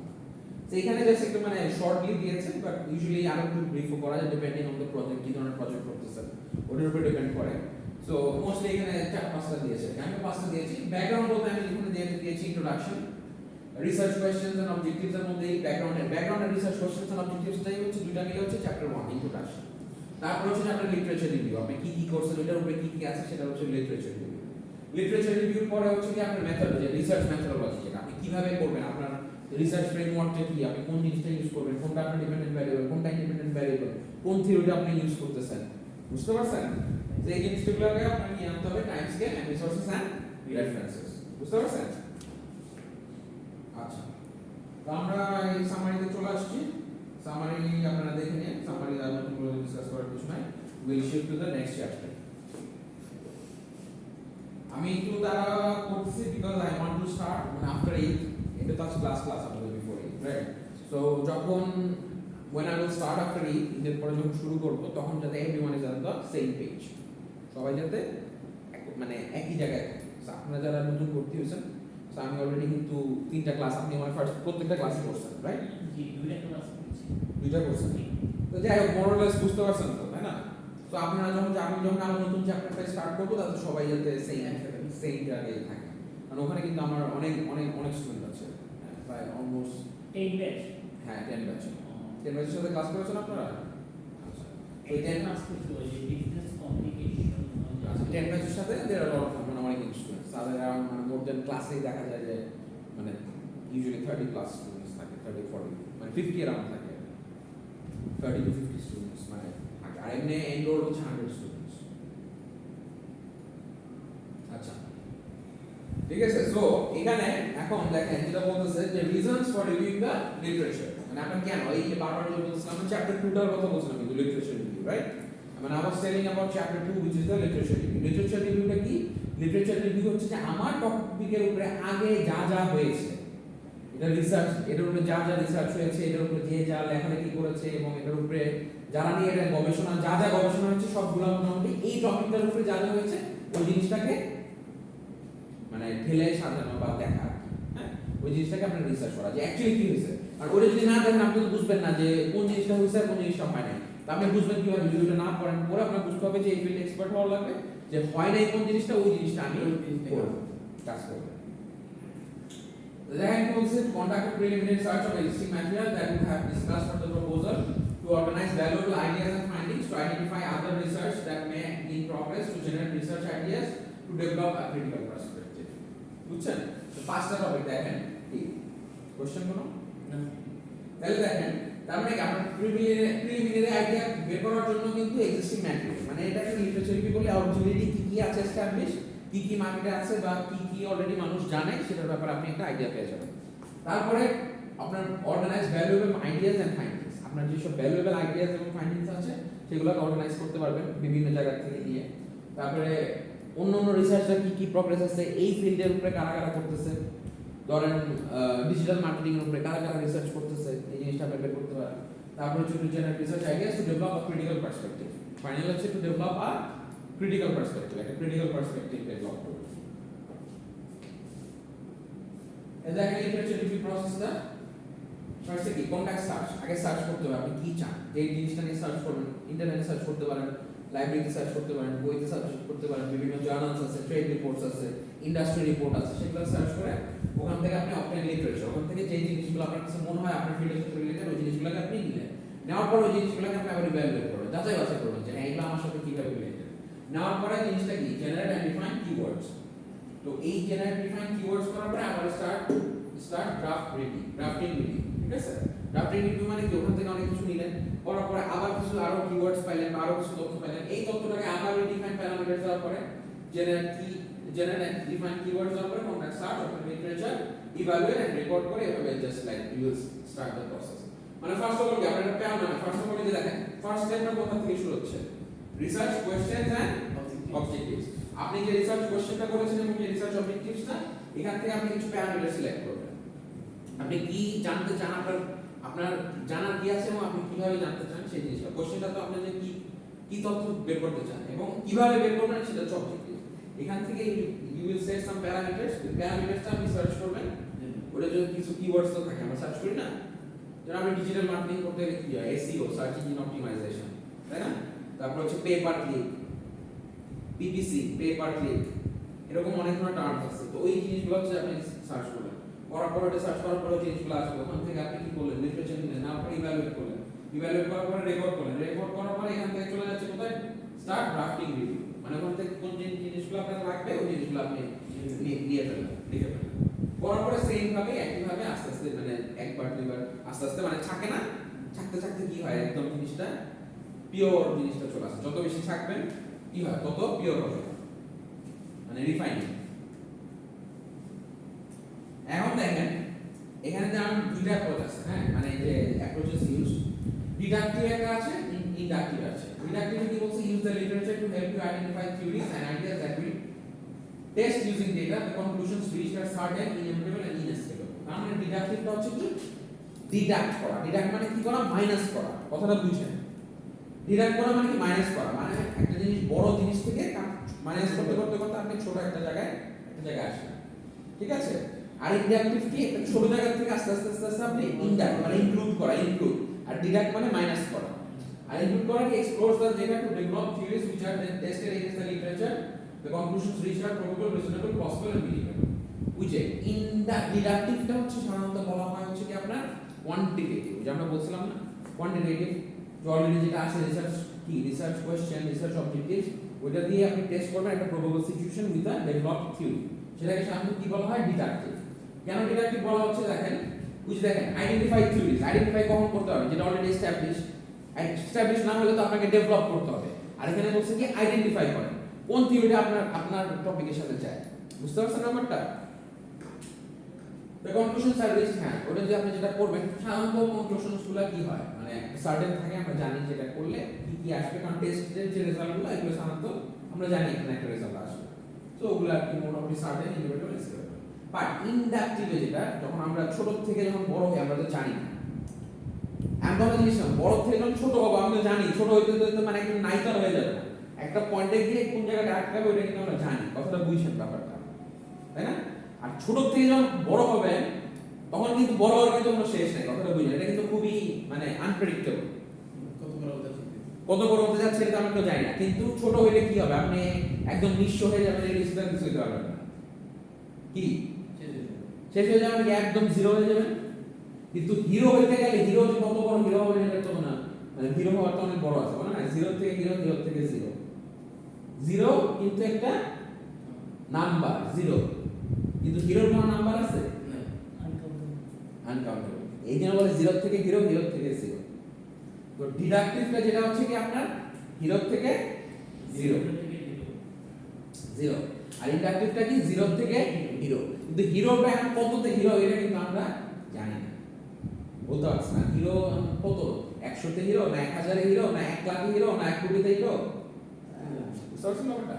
তো এখানে জাস্ট একটু মানে শর্টলি দিয়েছে, বাট ইউজুয়ালি আরো একটু ব্রিফ করা যায় ডিপেন্ডিং অন দ্য প্রজেক্ট, কি ধরনের প্রজেক্ট করতেছেন ওটার উপর ডিপেন্ড করে। সো মোস্টলি এখানে চার পাঁচটা দিয়েছে, আমি পাঁচটা দিয়েছি। ব্যাকগ্রাউন্ড বলতে আমি এখানে দিয়েছি introduction, research questions and objectives এর মধ্যে এই background and research questions and অবজেক্টিভসটাই হচ্ছে দুইটা মিলে হচ্ছে চ্যাপ্টার 1 ইন্ট্রোডাকশন। তারপর হচ্ছে চ্যাপ্টার লিটারেচার রিভিউ, আপনি কি কি করছেন ওটার উপরে কি কি আছে সেটা হচ্ছে লিটারেচার রিভিউ। লিটারেচার রিভিউর পরে হচ্ছে কি আপনার মেথড, যে রিসার্চ মেথডোলজি, যেটা আপনি কিভাবে করবেন, আপনার রিসার্চ ফ্রেমওয়ার্কটা কি, আপনি কোন জিনিসটা ইউজ করবেন, কোনটা আপনার ডিপেন্ডেন্ট ভ্যারিয়েবল, কোনটা ইন্ডিপেন্ডেন্ট ভ্যারিয়েবল, কোন থিওরিটা আপনি ইউজ করতেছেন, বুঝতে পারছেন? যে এই জিনিসগুলোকে আপনাকে নিয়ে আনতে হবে, time scale and resources and references, বুঝতে পারছেন? আচ্ছা, তো আমরা এই সামারিতে চলে আসছি। সামারি আপনারা দেখে নিন, সামারি আর নতুন করে ডিসকাস করার কিছু নাই, will shift to the next chapter. আমি একটু তারা করতেছি because I want to start after 8, এটা তো ক্লাস আপনাদের বিফোর 8, রাইট? সো যখন when I will start after 8, এর পরে যখন শুরু করব তখন যাতে everyone is on the same page, সবাই যাতে মানে একই জায়গায় থাকে। আপনারা যারা নতুন ভর্তি হয়েছেন, সো আমি অলরেডি কিন্তু 3টা ক্লাস, আপনি আমার ফার্স্ট প্রত্যেকটা ক্লাসে করছেন, রাইট? জি, দুইটা করছেন, তো যাই হোক মোরলেস বুঝতে পারছেন তো, তাই না? তো আপনারা যখন আমরা নতুন চ্যাপ্টারটা স্টার্ট করবো তাতে সবাই যাতে সেম জায়গায় থাকে, কারণ ওখানে কিন্তু আমার অনেক স্টুডেন্ট আছে, প্রায় অলমোস্ট 10 ব্যাচ। হ্যাঁ 10 ব্যাচ। 10 ব্যাচের সাথে ক্লাস করেছেন আপনারা? আচ্ছা, এই 10 ক্লাস করতে হয় যে বিজনেস কমিউনিকেশন। আচ্ছা, 10 ব্যাচের সাথে there are a lot of মানে অনেক স্টুডেন্টস, তাদের মানে মোর দ্যান ক্লাসেই দেখা যায় যে মানে ইউজুয়ালি 30 প্লাস স্টুডেন্টস থাকে, 30-40 মানে 50 अराउंड থাকে, 30 to 50 স্টুডেন্টস মানে থাকে, আর এমনি এনরোল হচ্ছে 100 স্টুডেন্টস। আচ্ছা, ঠিক আছে। সো এখানে এখন দেখেন যেটা বলতেছে যে reasons for reviewing the literature, মানে আপনি কেন এই যে বারবার যে বলছিলাম চ্যাপ্টার 2টার কথা বলছিলাম কিন্তু লিটারেচার রিভিউ, রাইট? মানে I was telling about chapter 2 which is the literature review. Literature রিভিউটা কি? লিটারেচার রিভিউ হচ্ছে যে আমার টপিকের উপরে আগে যা যা হয়েছে এটা রিসার্চ, এটার উপরে যা যা রিসার্চ হয়েছে, এটার উপরে যে যা লেখালেখি করেছে এবং এটার উপরে যারা নিয়ে এটা গবেষণা যা যা গবেষণা হয়েছে সবগুলো মোটামুটি এই টপিকটার উপরে যা যা হয়েছে ওই জিনিসটাকে মানে ঠেলে সাজানো বা দেখা, হ্যাঁ ওই জিনিসটাকে আপনার রিসার্চ করা যে অ্যাকচুয়ালি কি হয়েছে। আর ওটা যদি না দেখেন আপনি তো বুঝবেন না যে কোন জিনিসটা হয়েছে আর কোন জিনিসটা হয় নাই। তা আপনি বুঝবেন কিভাবে, যদি ওটা না পড়েন পরে আপনার বুঝতে হবে যে এই ফিল্ডে এক্সপার্ট হওয়া লাগবে, যে হয় নাই কোন জিনিসটা ওই জিনিসটা আমি করব, কাজ করব। The rank was conduct a preliminary search of existing material that would have discussed for the proposal to organize valuable ideas and findings, to identify other research that may be in progress, to generate research ideas, to develop a critical perspective. বুঝছেন? তো পাঁচটা topic দেখেন কি question কোনো তাহলে দেখেন, তার মানে আপনার প্রিলিমিনারি আইডিয়া বের করার জন্য কিন্তু এক্সিস্টিং ম্যাটেরিয়াল মানে এটাকে লিটারেচার রিভিউ বলে অলরেডি কি কি আছে এস্টাবলিশ, কি কি মার্কেটে আছে বা কি কি অলরেডি মানুষ জানে সেটার ব্যাপারে আপনি একটা আইডিয়া পেয়ে যাবেন। তারপরে আপনার organise valuable ideas and findings, আপনার যেসব ভ্যালুয়েবল আইডিয়াস এবং ফাইন্ডিংস আছে সেগুলোকে অর্গানাইজ করতে পারবেন বিভিন্ন জায়গা থেকে নিয়ে। তারপরে অন্য অন্য রিসার্চের কি কি প্রগ্রেস আছে এই ফিল্ডের উপরে কারা কারা করতেছে, ধরেন ডিজিটাল মার্কেটিং এর উপরে কারা কারা রিসার্চ করতেছে এই জিনিসটা আপনি বের করতে পারেন। তারপরে হচ্ছে to generate research ideas to develop a critical perspective, final হচ্ছে to develop a critical perspective, একটা ক্রিটিক্যাল পার্সপেক্টিভ ডেভেলপ করবে। দেখেন লিটারেচার রিভিউ প্রসেসটা ফার্স্টে কি কন্টাক্ট সার্চ, আগে সার্চ করতে হবে আপনি কি চান, যে জিনিসটা নিয়ে সার্চ করবেন, ইন্টারনেটে সার্চ করতে পারেন, লাইব্রেরিতে সার্চ করতে পারেন, বইতে সার্চ করতে পারেন, বিভিন্ন জার্নালস আছে, ট্রেড রিপোর্টস আছে, ইন্ডাস্ট্রি রিপোর্ট আছে, সেগুলো সার্চ করে ওখান থেকে আপনি অবটেন লিটারেচার, ওখান থেকে যে জিনিসগুলো আপনার কাছে মনে হয় আপনার ফিল্ডের সাথে রিলেটেড ওই জিনিসগুলোকে আপনি নিলেন। নেওয়ার পর ওই জিনিসগুলোকে আপনি আবার ইভ্যালুয়েট করবেন, যাচাই বাছাই করবেন যে এইগুলো আমার সাথে কিভাবে রিলেটেড। নেওয়ার পরে জিনিসটা কি জেনারেট এন্ড ডিফাইন কিওয়ার্ডস, তো এই জেনারেট ডিফাইন কিওয়ার্ডস করার পরে আবার স্টার্ট ড্রাফটিং রিডিং, ঠিক আছে। ড্রাফটিং রিডিং মানে কি ওখান থেকে অনেক কিছু নিলেন, করার পরে আবার কিছু আরো কিওয়ার্ডস পাইলেন, আরো কিছু তথ্য পাইলেন, এই তথ্যটাকে আবার ডিফাইন প্যারামিটারস দেওয়ার পরে জেনারেট ডিফাইন কিওয়ার্ডস দেওয়ার পরে contact search of literature evaluate and record করে এভাবে just like you will start the process. মানে ফার্স্ট অফ অল কি আপনার একটা প্যান না, ফার্স্ট অফ অল যে দেখেন ফার্স্ট স্টেপটা কোথা থেকে শুরু হচ্ছে, রিসার্চ কোশ্চেনস এন্ড অবজেক্টিভস। আপনি যে রিসার্চ কোশ্চেনটা করেছেন এবং যে রিসার্চ অবজেক্টিভসটা এখান থেকে আপনি কিছু প্যারামিটার সিলেক্ট করবেন, আপনি কি জানতে চান, আপনার জানার কি আছে এবং আপনি কিভাবে জানতে চান সেই জিনিসটা। কোশ্চেনটা তো আপনি যে কি তথ্য বের করতে চান এবং কিভাবে বের করবেন সেটা হচ্ছে অবজেক্টিভ। এখান থেকে you will set some parameters, প্যারামিটারসটা আপনি সার্চ করবেন, ওটা যদি কিছু কিওয়ার্ডস তো থাকে আমরা সার্চ করি না, যেমন আপনি ডিজিটাল মার্কেটিং করতে গেলে কি হয় এসইও, সার্চ ইঞ্জিন অপটিমাইজেশন, তাই না। তারপর হচ্ছে pay per click, PPC, pay per click, এরকম অনেক ধরনের টার্মস আছে। তো ওই জিনিসগুলো হচ্ছে আপনি সার্চ করবেন, করার পরে এটা সার্চ করার পরে জিনিসগুলো আসবে, ওখান থেকে আপনি কি করলেন লিটারেচার নিলেন, তারপরে ইভ্যালুয়েট করলেন, ইভ্যালুয়েট করার পরে রেকর্ড করলেন, রেকর্ড করার পরে এখান থেকে চলে যাচ্ছে কোথায় স্টার্ট ড্রাফটিং রিভিউ, মানে ওখান থেকে কোন জিনিসগুলো আপনার লাগবে ওই জিনিসগুলো আপনি নিয়ে ফেললেন, লিখে ফেললেন। করার পরে সেম ভাবে একইভাবে আস্তে আস্তে মানে একবার দুইবার আস্তে আস্তে মানে থাকে না, থাকতে থাকতে কি হয় একদম জিনিসটা পিওর জিনিসটা চলে আসে, যত বেশি থাকবেন কি হয় তত পিওর হবে, মানে রিফাইনিং। এখন দেখেন এখানে যেমন দুইটা অ্যাপ্রোচ আছে, হ্যাঁ মানে যে অ্যাপ্রোচেস ইউজ ডিডাক্টিভ একটা আছে, ইনডাক্টিভ আছে। ডিডাক্টিভ কি বলছে, use the literature to help you identify theories and ideas that will test using data the conclusions reached are certain inevitable and inescapable. তার মানে ডিডাক্টিভটা হচ্ছে কি ডিডাক্ট করা, ডিডাক্ট মানে কি করা মাইনাস করা, কথাটা বুঝেন। ডিডাক্ট করা মানে কি মাইনাস করা, মানে একটা জিনিস বড় জিনিস থেকে মাইনাস করতে করতে করতে আপনি ছোট একটা জায়গায় আসেন, ঠিক আছে। আর ইনডাক্টিভ কি একটা ছোট জায়গা থেকে আস্তে আস্তে আস্তে আস্তে আপনি ইনডাক্ট মানে ইনক্লুড করা, ইনক্লুড। আর ডিডাক্ট মানে মাইনাস করা। আর ইনক্লুড করা কি explores the data to develop theories which are then tested against the literature, the conclusions reached are probable, reasonable, possible and believable. বুঝে ইন দা ডিডাক্টিভটা হচ্ছে সাধারণত বলা হয় হচ্ছে কি আপনার কোয়ান্টিটেটিভ, যে আমরা বলছিলাম না কোয়ান্টিটেটিভ, যে অলরেডি যেটা আসে রিসার্চ কি রিসার্চ কোশ্চেন, রিসার্চ অবজেক্টিভস, ওইটা দিয়ে আপনি টেস্ট করবেন একটা probable situation with a developed theory, সেটাকে সাধারণত কি বলা হয় ডিডাক্টিভ। কেন ডিডাক্টিভ বলা হচ্ছে দেখেন, বুঝে দেখেন আইডেন্টিফাই থিওরিজ, আইডেন্টিফাই কখন করতে হবে, যেটা অলরেডি এস্টাবলিশ না হলে তো আপনাকে ডেভেলপ করতে হবে। আর এখানে বলছে কি আইডেন্টিফাই করেন কোন থিওরিটা আপনার টপিকের সাথে যায়, বুঝতে পারছেন ব্যাপারটা। The conclusions are reached, হ্যাঁ ওটা যে আপনি যেটা করবেন সাধারণত conclusions গুলো কি হয় মানে সার্টেন থাকে, আমরা জানি যেটা করলে কি কি আসবে, কারণ টেস্টের যে রেজাল্টগুলো এগুলো সাধারণত আমরা জানি এখানে একটা রেজাল্ট আসবে, তো ওগুলো আর কি মোটামুটি সার্টেন ইনএভিটেবল এসে বাট ইনডাকটিভে যেটা যখন আমরা ছোট থেকে যখন বড় হই আমরা তো জানি না এমন একটা জিনিস না বড় থেকে যখন ছোট হবো আমরা তো জানি ছোট হইতে হইতে মানে একদম নাইকার হয়ে যাবে না একটা পয়েন্টে গিয়ে কোন জায়গাটা আটকাবে ওইটা কিন্তু আমরা জানি কথাটা বুঝছেন ব্যাপারটা তাই না আর ছোট থেকে যখন বড় হবে তখন কিন্তু বড় হওয়ার কিন্তু কোনো শেষ নেই কথাটা বুঝলেন এটা কিন্তু খুবই মানে আনপ্রেডিক্টেবল কত বড় হতে যাচ্ছে এটা আমরা কেউ জানি না কিন্তু ছোট হইলে কি হবে আপনি একদম নিঃস্ব হয়ে যাবেন এই রিস্কটা কিছু হতে পারবেন না কি শেষ হয়ে যাবেন কি একদম জিরো হয়ে যাবেন কিন্তু হিরো হইতে গেলে হিরো যে কত বড় হিরো হবে এটা তো না মানে হিরো হওয়ার তো অনেক বড় আছে বলে না জিরো থেকে হিরো হিরো থেকে জিরো জিরো কিন্তু একটা নাম্বার জিরো কিন্তু হিরোর কোনো নাম্বার আছে আনকাউন্টেবল এই জন্য বলে জিরো থেকে হিরো হিরো থেকে জিরো তো ডিডাকটিভটা যেটা হচ্ছে কি আপনার হিরো থেকে জিরো জিরো আর ইন্ডাকটিভটা কি জিরো থেকে হিরো কিন্তু হিরোটা এখন কততে হিরো এটা কিন্তু আমরা জানি না বলতে পারছি না হিরো কত 100 তে হিরো না 1000 এ হিরো না 1 লাখ হিরো না 1 কোটি তে হিরো সরসল ব্যাপারটা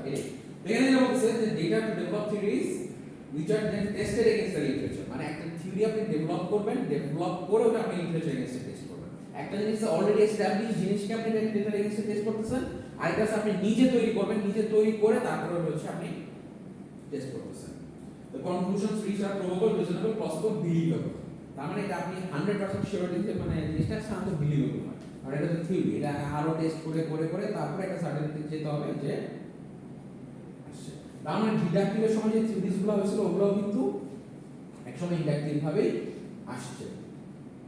এখানে যেটা বলছে যে data to develop theories which are then tested against the literature মানে একটা থিওরি আপনি ডেভেলপ করবেন ডেভেলপ করে ওটা আপনি লিটারেচার এগেইনস্টে টেস্ট করবেন একটা জিনিস অলরেডি এস্টাবলিশ জিনিসকে আপনি ডেটা এগেইনস্টে টেস্ট করতেছেন আর এটা আপনি নিজে তৈরি করবেন নিজে তৈরি করে তারপরে হচ্ছে আপনি টেস্ট করতেছেন the conclusions reached are probable reasonable possible believable তার মানে এটা আপনি 100% শিওরিটিতে মানে জিনিসটা সাধারণত বিলিভেবল হয় আর এটা তো থিওরি এটা আরো টেস্ট করে করে করে তারপরে একটা সার্টিফিকেট যেতে হবে যে আসছে তার মানে ডিডাকটিভের সময় যে থিওরিজগুলো হয়েছিল ওগুলো কিন্তু একসময় ইন্ডাকটিভ ভাবে আসছে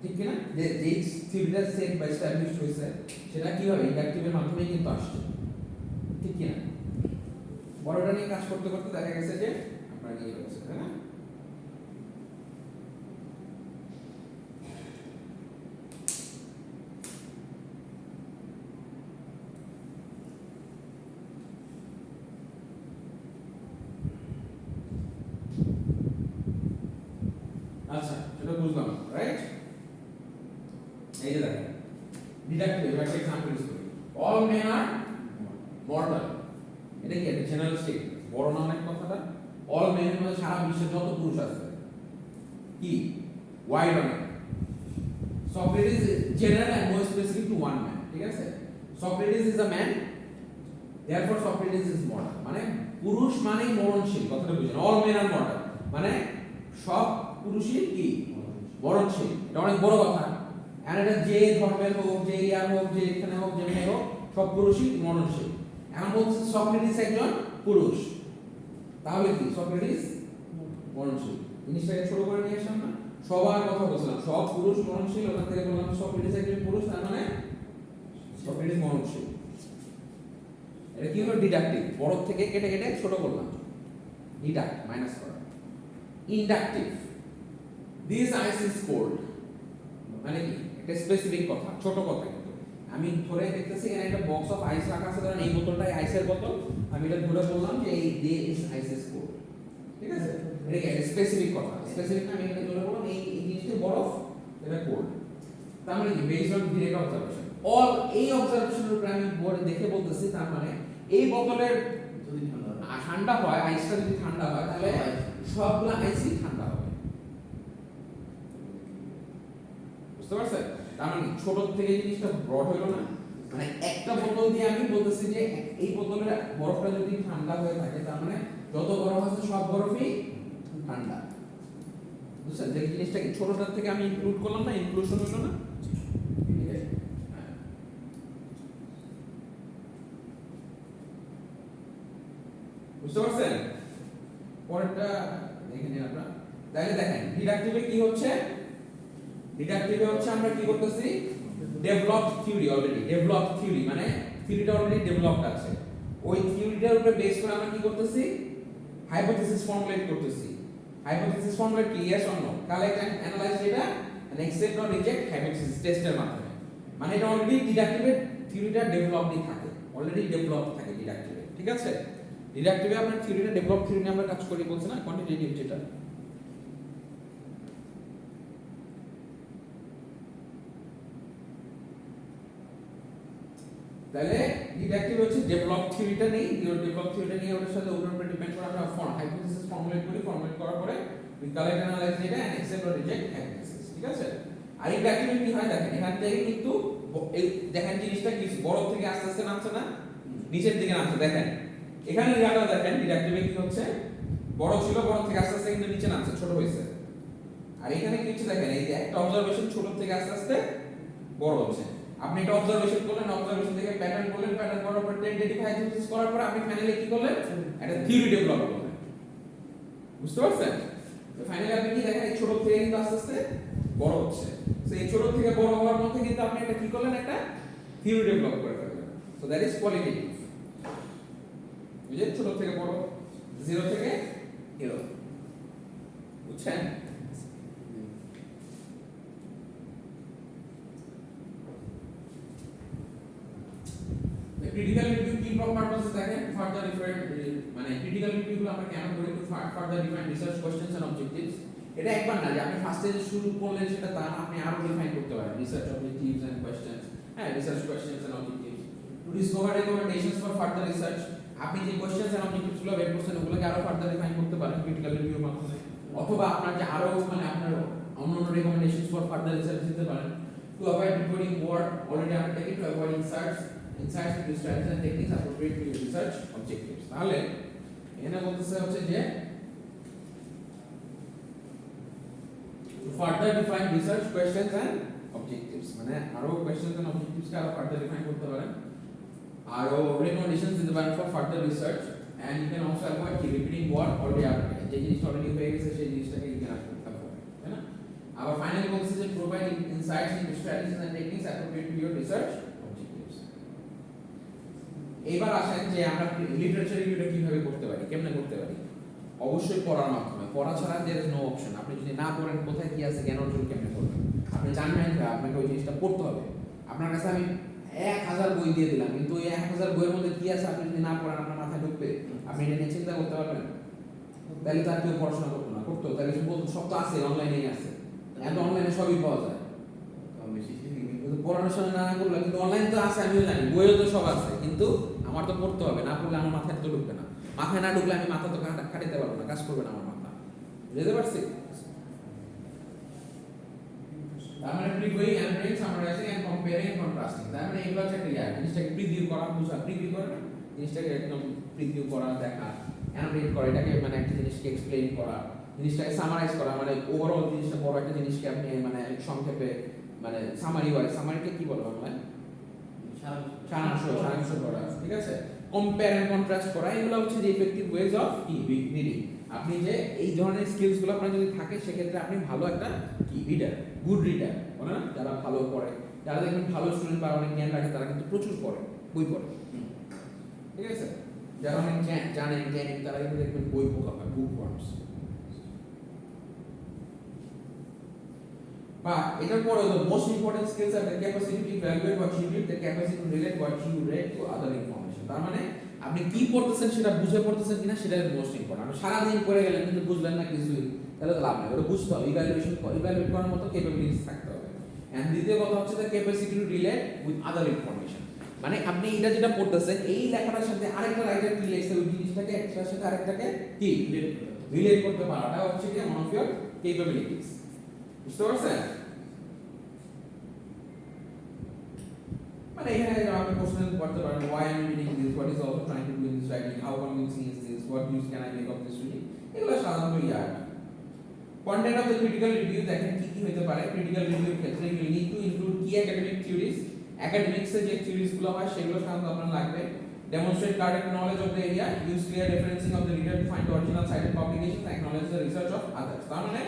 ঠিক কি না যে যে থিওরিটা সেট বা এস্টাবলিশড হয়েছে সেটা কিভাবে ইন্ডাকটিভের মাধ্যমে কিন্তু আসছে ঠিক কি না বড়টা নিয়ে কাজ করতে করতে দেখা গেছে যে আপনার কি হচ্ছে তাই না আচ্ছা সেটা বুঝলাম রাইট এই যে দেখেন ডিডাকটিভ একটা এক্সাম্পল ইউজ করি অল মেন আর মর্টাল এটা কি একটা জেনারেল স্টেটমেন্ট বড় না অনেক কথাটা অল মেন মানে সারা বিশ্বে যত পুরুষ আছে কি ওয়াইড অনেক Socrates general and more specific to one man ঠিক আছে Socrates is a man therefore Socrates is mortal মানে পুরুষ মানেই মরণশীল কথাটা বুঝুন অল মেন আর মর্টাল মানে সব পুরুষই কি মরণশীল এটা অনেক বড় কথা আর এটা যে ধর্মের হোক যে ইয়ার হোক যে এখানে হোক যেখানে হোক সব পুরুষই মরণশীল এখন বলছে সক্রেটিস একজন পুরুষ তাহলে কি সক্রেটিস মরণশীল জিনিসটাকে ছোট করে নিয়ে আসলাম না সবার কথা বলছিলাম সব পুরুষ মরণশীল ওখান থেকে বললাম সক্রেটিস একজন পুরুষ তার মানে সক্রেটিস মরণশীল এটা কি হলো ডিডাকটিভ বড় থেকে কেটে কেটে ছোট করলাম ডিডাক্ট মাইনাস করা inductive this ice is cold মানে কি একটা স্পেসিফিক কথা ছোট কথা কিন্তু আমি ধরে দেখতেছি এখানে একটা বক্স অফ আইস রাখা আছে ধরেন এই বোতলটাই আইসের বোতল আমি এটা ধরে বললাম যে এই day is ice is cold ঠিক আছে এটা কি একটা স্পেসিফিক কথা স্পেসিফিক আমি এটা ধরে বললাম এই জিনিসটা বরফ এটা কোল্ড তার মানে কি based on direct observation all এই অবজারভেশনের উপরে আমি বোর্ডে দেখে বলতেছি তার মানে এই বোতলের যদি ঠান্ডা হয় আইসটা যদি ঠান্ডা হয় তাহলে সবগুলো আইসই ঠান্ডা হবে বুঝতে পারছেন তার মানে ছোট থেকে জিনিসটা ব্রড হলো না মানে একটা বোতল দিয়ে আমি বলতেছি যে এই বোতলের বরফটা যদি ঠান্ডা হয়ে থাকে তার মানে যত বরফ আছে সব বরফই ঠান্ডা বুঝছেন যে জিনিসটা ছোটটার থেকে আমি ইনক্লুড করলাম না ইনক্লুশন হলো না বুঝতে পারছেন পরেরটা দেখে নিন আপনারা তাহলে দেখেন ডিডাকটিভে কি হচ্ছে ডিডাকটিভে হচ্ছে আমরা কি করতেছি developed theory already developed theory মানে থিওরিটা অলরেডি ডেভেলপড আছে ওই থিওরিটার উপরে বেস করে আমরা কি করতেছি হাইপোথিসিস ফর্মুলেট করতেছি হাইপোথিসিস ফর্মুলেট কি yes or no collect and analyse data and accept or reject hypothesis টেস্টের মাধ্যমে মানে এটা অলরেডি ডিডাকটিভের থিওরিটা ডেভেলপডই থাকে অলরেডি ডেভেলপড থাকে ডিডাকটিভে ঠিক আছে ডিডাকটিভে আপনার থিওরিটা ডেভেলপ থিওরি নিয়ে আমরা কাজ করি বলছি না কোয়ান্টিটেটিভ যেটা তাহলে ডিডাকটিভ হচ্ছে ডেভেলপ থিওরিটা নেই ডেভেলপ থিওরিটা নিয়ে ওটার সাথে ওটার উপরে ডিপেন্ড করে আমরা হাইপোথিসিস ফর্মুলেট করি ফর্মুলেট করার পরে we collect analyze data and accept or reject hypothesis ঠিক আছে আর এই ডকুমেন্ট কি হয় দেখেন এখান থেকে কিন্তু এই দেখেন জিনিসটা কি বড় থেকে আস্তে আস্তে নামছে না নিচের দিকে নামছে দেখেন এখানে রিয়াটা দেখেন ডিডাক্টিভে কি হচ্ছে বড় ছিল বড় থেকে আস্তে আস্তে কিন্তু নিচে নামছে ছোট হয়েছে আর এখানে কি হচ্ছে দেখেন এই যে একটা অবজারভেশন ছোট থেকে আস্তে আস্তে বড় হচ্ছে আপনি একটা অবজারভেশন করলেন অবজারভেশন থেকে প্যাটার্ন করলেন প্যাটার্ন করার পর টেন্টেটিভ হাইপোথিসিস করার পর আপনি ফাইনালি কি করলেন একটা থিওরি ডেভেলপ করলেন বুঝতে পারছেন তো ফাইনালি আপনি কি দেখেন এই ছোট থেকে কিন্তু আস্তে আস্তে বড় হচ্ছে সো এই ছোট থেকে বড় হওয়ার মধ্যে কিন্তু আপনি একটা কি করলেন একটা থিওরি ডেভেলপ করে ফেললেন সো দ্যাট ইজ কোয়ালিটেটিভ বুঝলেন ছোট থেকে বড় জিরো থেকে হিরো বুঝছেন ক্রিটিক্যাল রিভিউ কি পারপাসে দেখেন ফার্দার ডিফারেন্ট মানে ক্রিটিক্যাল রিভিউ গুলো আমরা কেন করি to further define research questions and objectives এটা একবার না যে আপনি ফার্স্টে যে শুরু করলেন সেটা তা আপনি আরো ডিফাইন করতে পারেন রিসার্চ অবজেক্টিভস এন্ড কোশ্চেনস হ্যাঁ research questions and objectives to discover recommendations for further research আপনি যে কোশ্চেনস এন্ড অবজেক্টিভস গুলো বের করছেন ওগুলোকে আরো ফার্দার ডিফাইন করতে পারেন ক্রিটিক্যাল রিভিউর মাধ্যমে অথবা আপনার যে আরো মানে আপনার অন্যান্য রিকমেন্ডেশনস ফর ফার্দার রিসার্চ দিতে পারেন to avoid reporting word already undertaken to avoid insights into strategies and techniques appropriate to your research objectives তাহলে এখানে বলতেছে হচ্ছে যে to further define research questions and objectives মানে আরো questions and objectives কে আরো further define করতে পারেন আরো recommendations দিতে পারেন for further research and you can also avoid repeating what already happened যে জিনিসটা অলরেডি হয়ে গেছে সেই জিনিসটাকে you can avoid তাই না আবার ফাইনালি বলতেছে যে provide insights into strategies and techniques appropriate to your research এবার আসেন যে আমরা লিটারেচার রিভিউটা কিভাবে করতে পারি কেমনে করতে পারি অবশ্যই পড়ার মাধ্যমে পড়া ছাড়া देयर इज নো অপশন আপনি যদি না পড়েন কোথায় কি আছে জ্ঞান অর্জন কেমনে করবেন আপনি জানবেন না আপনাকে ওই জিনিসটা পড়তে হবে আপনার কাছে আমি 1000 বই দিয়ে দিলাম কিন্তু ওই 1000 বইয়ের মধ্যে কি আছে আপনি যদি না পড়েন আপনার মাথায় ঢুকবে আপনি এটা নিয়ে চিন্তা করতে পারবেন তাহলে তার কেউ পড়াশোনা করতো না করতো তাহলে সব তো আছে অনলাইনেই আছে এখন অনলাইনে সবই পাওয়া যায় পড়াশোনা না করলে কিন্তু অনলাইন তো আছে আমিও জানি বইও তো সব আছে কিন্তু আমার তো পড়তে হবে না পড়লে আমার মাথায় তো ঢুকবে না মাথায় না ঢুকলে আমি মাথা তো খাটাইতে পারবো না কাজ করবে না আমার মাথা বুঝতে পারছি তার মানে previewing analysing summarising and comparing and contrasting তার মানে এগুলো হচ্ছে একটা জিনিসটাকে প্রিভিউ করা বুঝা প্রিভিউ করা জিনিসটাকে একদম প্রিভিউ করা দেখা অ্যানালাইজ করা এটাকে মানে একটা জিনিসকে এক্সপ্লেইন করা জিনিসটাকে সামারাইজ করা মানে ওভারঅল জিনিসটা বড় একটা জিনিসকে আপনি মানে সংক্ষেপে মানে সামারিকে কি বলবো আমরা সারাংশ করা ঠিক আছে কম্পেয়ার এন্ড কন্ট্রাস্ট করা এগুলো হচ্ছে যে ইফেক্টিভ ওয়েজ অফ কি রিডিং আপনি যে এই ধরনের স্কিলস গুলো আপনার যদি থাকে সেক্ষেত্রে আপনি ভালো একটা কি রিডার গুড রিডার বলে না যারা ভালো পড়ে যারা দেখবেন ভালো স্টুডেন্ট বা অনেক জ্ঞান রাখে তারা কিন্তু প্রচুর পড়ে বই পড়ে ঠিক আছে যারা অনেক জানে জ্ঞানী তারা কিন্তু দেখবেন বই পড়া হয় বুক ওয়ার্মস বা এটার পরে the most important skills are the capacity to evaluate what you read, the capacity to relate what you read to other information তার মানে আপনি কি পড়তেছেন সেটা বুঝে পড়তেছেন কিনা সেটা মোস্ট ইম্পর্টেন্ট আপনি সারা দিন পড়ে গেলেন কিন্তু বুঝলেন না কিছুই তাহলে তো লাভ নেই ওটা বুঝতে হবে ইভ্যালুয়েট করার মতো ক্যাপাবিলিটিস থাকতে হবে এন্ড দ্বিতীয় কথা হচ্ছে the capacity to relate with other information মানে আপনি এটা যেটা পড়তেছেন এই লেখাটার সাথে আরেকটা রাইটার কি লিখছে ওই জিনিসটাকে একটার সাথে আরেকটাকে কি রিলেট করতে পারাটা হচ্ছে কি ওয়ান অফ ইওর ক্যাপাবিলিটিস বুঝতে পারছেন মানে এখানে আপনি কোশ্চেন করতে পারেন why am I reading this what is also trying to do in this writing how convincing is this what use can I make of this reading এগুলো সাধারণত year content of the critical review দেখেন কি কি হতে পারে critical রিভিউর ক্ষেত্রে you need to include কি একাডেমিক থিওরিজ একাডেমিক্স এর যে থিওরিজ গুলো হয় সেগুলো সাধারণত আপনার লাগবে demonstrate correct knowledge of the area use clear referencing of the reader to find the original cited publications acknowledge the research of others তার মানে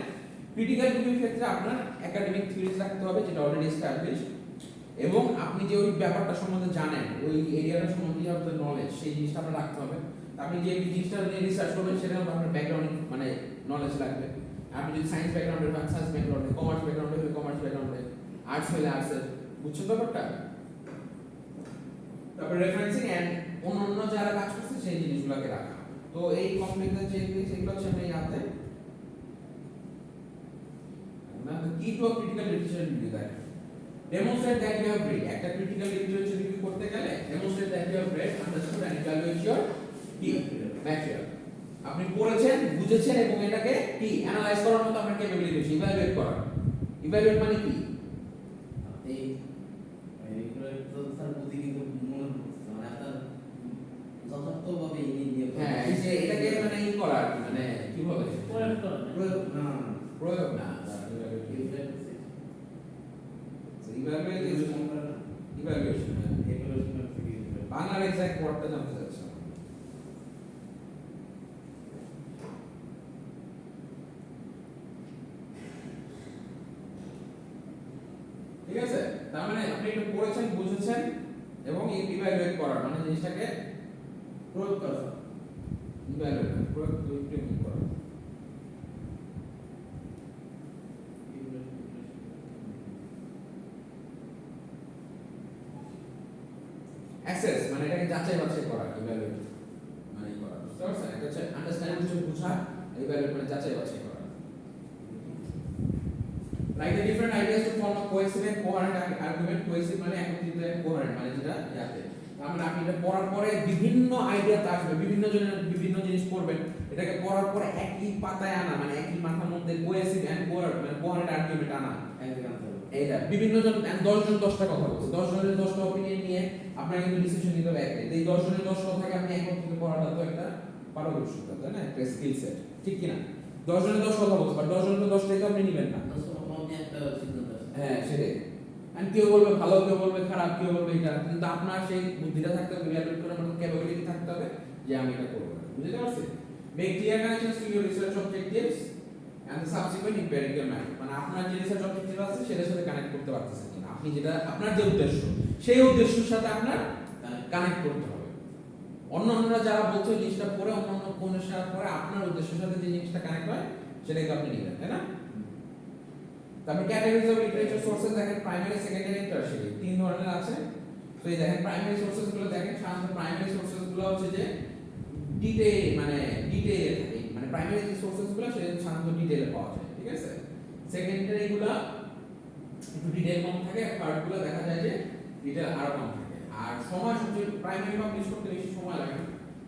ক্রিটিক্যাল রিভিউর ক্ষেত্রে আপনার একাডেমিক থিওরিজ রাখতে হবে যেটা অলরেডি এস্টাবলিশড এবং আপনি যে ওই ব্যাপারটা সম্বন্ধে জানেন ওই এরিয়াটা সম্বন্ধে আপনার নলেজ সেই জিনিসটা আপনার রাখতে হবে আপনি যে জিনিসটা নিয়ে রিসার্চ করবেন সেটা আপনার ব্যাকগ্রাউন্ড মানে নলেজ লাগবে আপনি যদি সায়েন্স ব্যাকগ্রাউন্ডে হন সায়েন্স ব্যাকগ্রাউন্ডে কমার্স ব্যাকগ্রাউন্ডে হলে কমার্স ব্যাকগ্রাউন্ডে আর্টস হলে আর্টসের বুঝছেন ব্যাপারটা তারপর রেফারেন্সিং এন্ড অন্য যারা কাজ করছে সেই জিনিসগুলোকে রাখা তো এই কমপ্লিকেশন যে জিনিস এগুলো হচ্ছে আমরা ইয়াতে না কি টু ক্রিটিক্যাল লিটারেচার রিভিউ দেখেন demonstrate that you have read একটা critical literature review করতে গেলে demonstrate that you have read understood and evaluate your key material আপনি পড়েছেন, বুঝেছেন এবং এটাকে কি অ্যানালাইজ করার মতো আপনার ক্যাপাবিলিটি আছে, ইভালুয়েট করার। ইভালুয়েট মানে কি? এই এইগুলো তো স্যার বুদ্ধি কিন্তু মনে হচ্ছে মানে আপনার যথার্থভাবে নিয়ে হ্যাঁ, এই যে এটাকে মানে ই করা আর কি, মানে কি বলে? প্রয়োগ করা না। প্রয়োগ না প্রয়োগ না। Evaluate is evaluation. বাংলার এক্সাক্ট ওয়ার্ডটা জানতে চাচ্ছি। ঠিক আছে, তার মানে আপনি এটা পড়েছেন, বুঝেছেন এবং ইভালুয়েট করার মানে জিনিসটাকে প্রয়োগ করা ইভালুয়েট প্রয়োগ করা। অ্যাসেস মানে এটাকে যাচাই বাছাই করা, ইভালুয়েট মানে ই করা, বুঝতে পারছেন? এটা হচ্ছে আন্ডারস্ট্যান্ড, হচ্ছে বোঝা, ইভালুয়েট মানে যাচাই বাছাই করা। Like the different ideas to form a cohesive and coherent argument. Cohesive মানে একত্রিত, coherent মানে যেটা ইয়াতে। তার মানে আপনি এটা পড়ার পরে বিভিন্ন আইডিয়া আসবে, বিভিন্ন জনের বিভিন্ন জিনিস পড়বেন, এটাকে পড়ার পরে একই পাতায় আনা মানে একই মাথার মধ্যে cohesive and coherent মানে coherent argument আনা। এইটা বিভিন্ন জন 10 জন 10টা কথা বলছে, 10 জনের 10টা অপিনিয়ন নিয়ে আপনারা কিন্তু ডিসিশন নিতে হবে একটা। এই 10 জনের 10 কথাকে আপনি একত্রিত করাটা তো একটা পারদর্শিতা, তাই না? একটা স্কিল সেট, ঠিক কি না? 10 জনের 10 কথা বলছে, বাট 10 জনের 10টাই তো আপনি নেবেন না। হ্যাঁ, সেটাই। আর কেউ বলবে ভালো, কেউ বলবে খারাপ, কেউ বলবে এটা, কিন্তু আপনার সেই বুদ্ধিটা থাকতে হবে, ইভালুয়েট করার মতো ক্যাপাবিলিটি থাকতে হবে যে আমি এটা করব। বুঝতে পারছেন? Make clear connections to your research objectives and the subsequent empirical method. মানে আপনার যে রিসার্চ অবজেক্টিভ আছে সেটার সাথে কানেক্ট করতে পারতেছেন কিনা, আপনি যেটা আপনার যে উদ্দেশ্য সেই উদ্দেশ্যের সাথে আপনার কানেক্ট করতে হবে। অন্যান্যরা যারা বলছে ওই জিনিসটা পড়ে, অন্যান্য কোন সাথে পড়ে আপনার উদ্দেশ্যের সাথে যে জিনিসটা কানেক্ট হয় সেটাকে আপনি নেবেন, তাই না? তারপর ক্যাটাগরিজ অফ লিটারেচার সোর্সেস দেখেন, প্রাইমারি, সেকেন্ডারি, টারশিয়ারি, তিন ধরনের আছে। তো এই দেখেন প্রাইমারি সোর্সেস গুলো দেখেন, সাধারণত প্রাইমারি সোর্সেস গুলো হচ্ছে যে ডিটেইল মানে ডিটেইলে থাকে, মানে প্রাইমারি যে সোর্সেস গুলো সেটা সাধারণত ডিটেইলে পাওয়া যায়, ঠিক আছে? সেকেন্ডারি গুলো একটু ডিটেইল কম থাকে, থার্ড গুলো দেখা যায় যে ডিটেইল আরো কম থাকে। আর সময় সবচেয়ে প্রাইমারি পাবলিশ করতে বেশি সময় লাগে,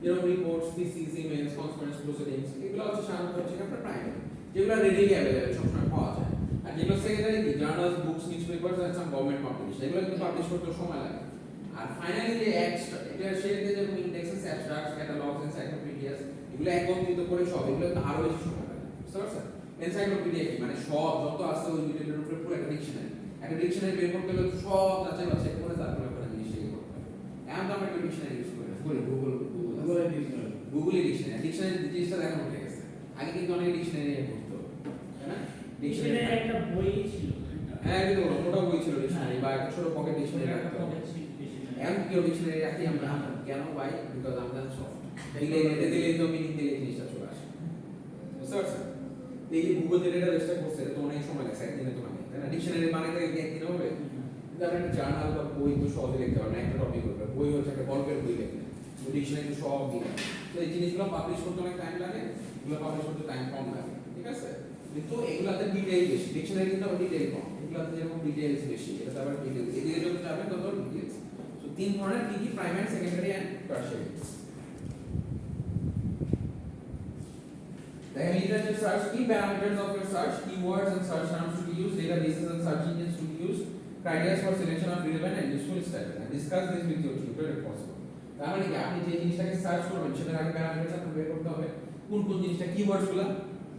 যেরকম reports, thesis, emails, conference proceedings, এগুলো হচ্ছে সাধারণত হচ্ছে আপনার প্রাইমারি, যেগুলো রেডিলি অ্যাভেলেবল, সবসময় পাওয়া যায়। আর যেগুলো সেকেন্ডারি কি জার্নালস, বুকস, নিউজ পেপারস আর সাম গভর্নমেন্ট পাবলিশ, এগুলো কিন্তু পাবলিশ করতে সময় লাগে। আর ফাইনালি যে এক্সট্রা এটা সেটাতে যে ইন্ডেক্সেস, অ্যাবস্ট্রাক্টস, ক্যাটালগস, এনসাইক্লোপিডিয়াস, এগুলো একত্রিত করে সব এগুলো কিন্তু আরো বেশি সময় লাগে, বুঝতে পারছেন? এনসাইক্লোপিডিয়া কি মানে সব যত আছে ওই ডিটেইলের উপরে পুরো একটা ডিকশনারি, একটা ডিকশনারি বের করতে গেলে সব যাচাই বাছাই করে তারপরে একটা জিনিস ইয়ে করতে হবে। এখন তো আমরা একটা ডিকশনারি ইউজ করি না, গুগল ডিকশনারি জিনিসটা এখন উঠে গেছে, আগে কিন্তু অনেক ডিকশনারি পড়তো, তাই না? ডিকশনারি একটা বই ছিল, হ্যাঁ কিন্তু ওটা বই ছিল ডিকশনারি বা একটা ছোট পকেট ডিকশনারি একটা রাখতো। পকেট ছিল ডিকশনারি। এখন কেউ ডিকশনারি রাখি আমরা কেন ভাই? বিকজ আমরা সফট দিলে এটা দিলে তো মিনিং দিলে জিনিসটা চলে আসে, বুঝতে পারছেন? এই যে গুগল যে এটা রেজিস্টার করছে তো অনেক সময় লাগছে, একদিনে তো মানে, তাই না? ডিকশনারি বানাইতে একদিন হবে, কিন্তু আপনি একটা জার্নাল বা বই তো সহজে লিখতে পারবেন, একটা টপিক হবে, বই হচ্ছে একটা গল্পের বই লিখবেন, তো ডিকশনারি তো সব দিন। তো এই জিনিসগুলো পাবলিশ করতে অনেক টাইম লাগে, এগুলো পাবলিশ করতে টাইম কম লাগে, ঠিক আছে? কিন্তু এগুলাতে ডিটেইল বেশি, ডিকশনারি কিন্তু আবার ডিটেইল কম, এগুলাতে যেরকম ডিটেইলস বেশি, এটা আবার ডিটেইলস, এদিকে যত যাবে তত ডিটেইলস। সো তিন ধরনের কি কি? Primary, secondary and tertiary. The literature search, key parameters of your search, keywords and search terms to be used, databases and search engines to be used, criteria for selection of relevant and useful studies, and discuss this with your tutor if possible. তার মানে কি আপনি যে জিনিসটাকে search করবেন সেটার আগে parameters আপনাকে বের করতে হবে, কোন কোন জিনিসটা, কিওয়ার্ডস গুলো,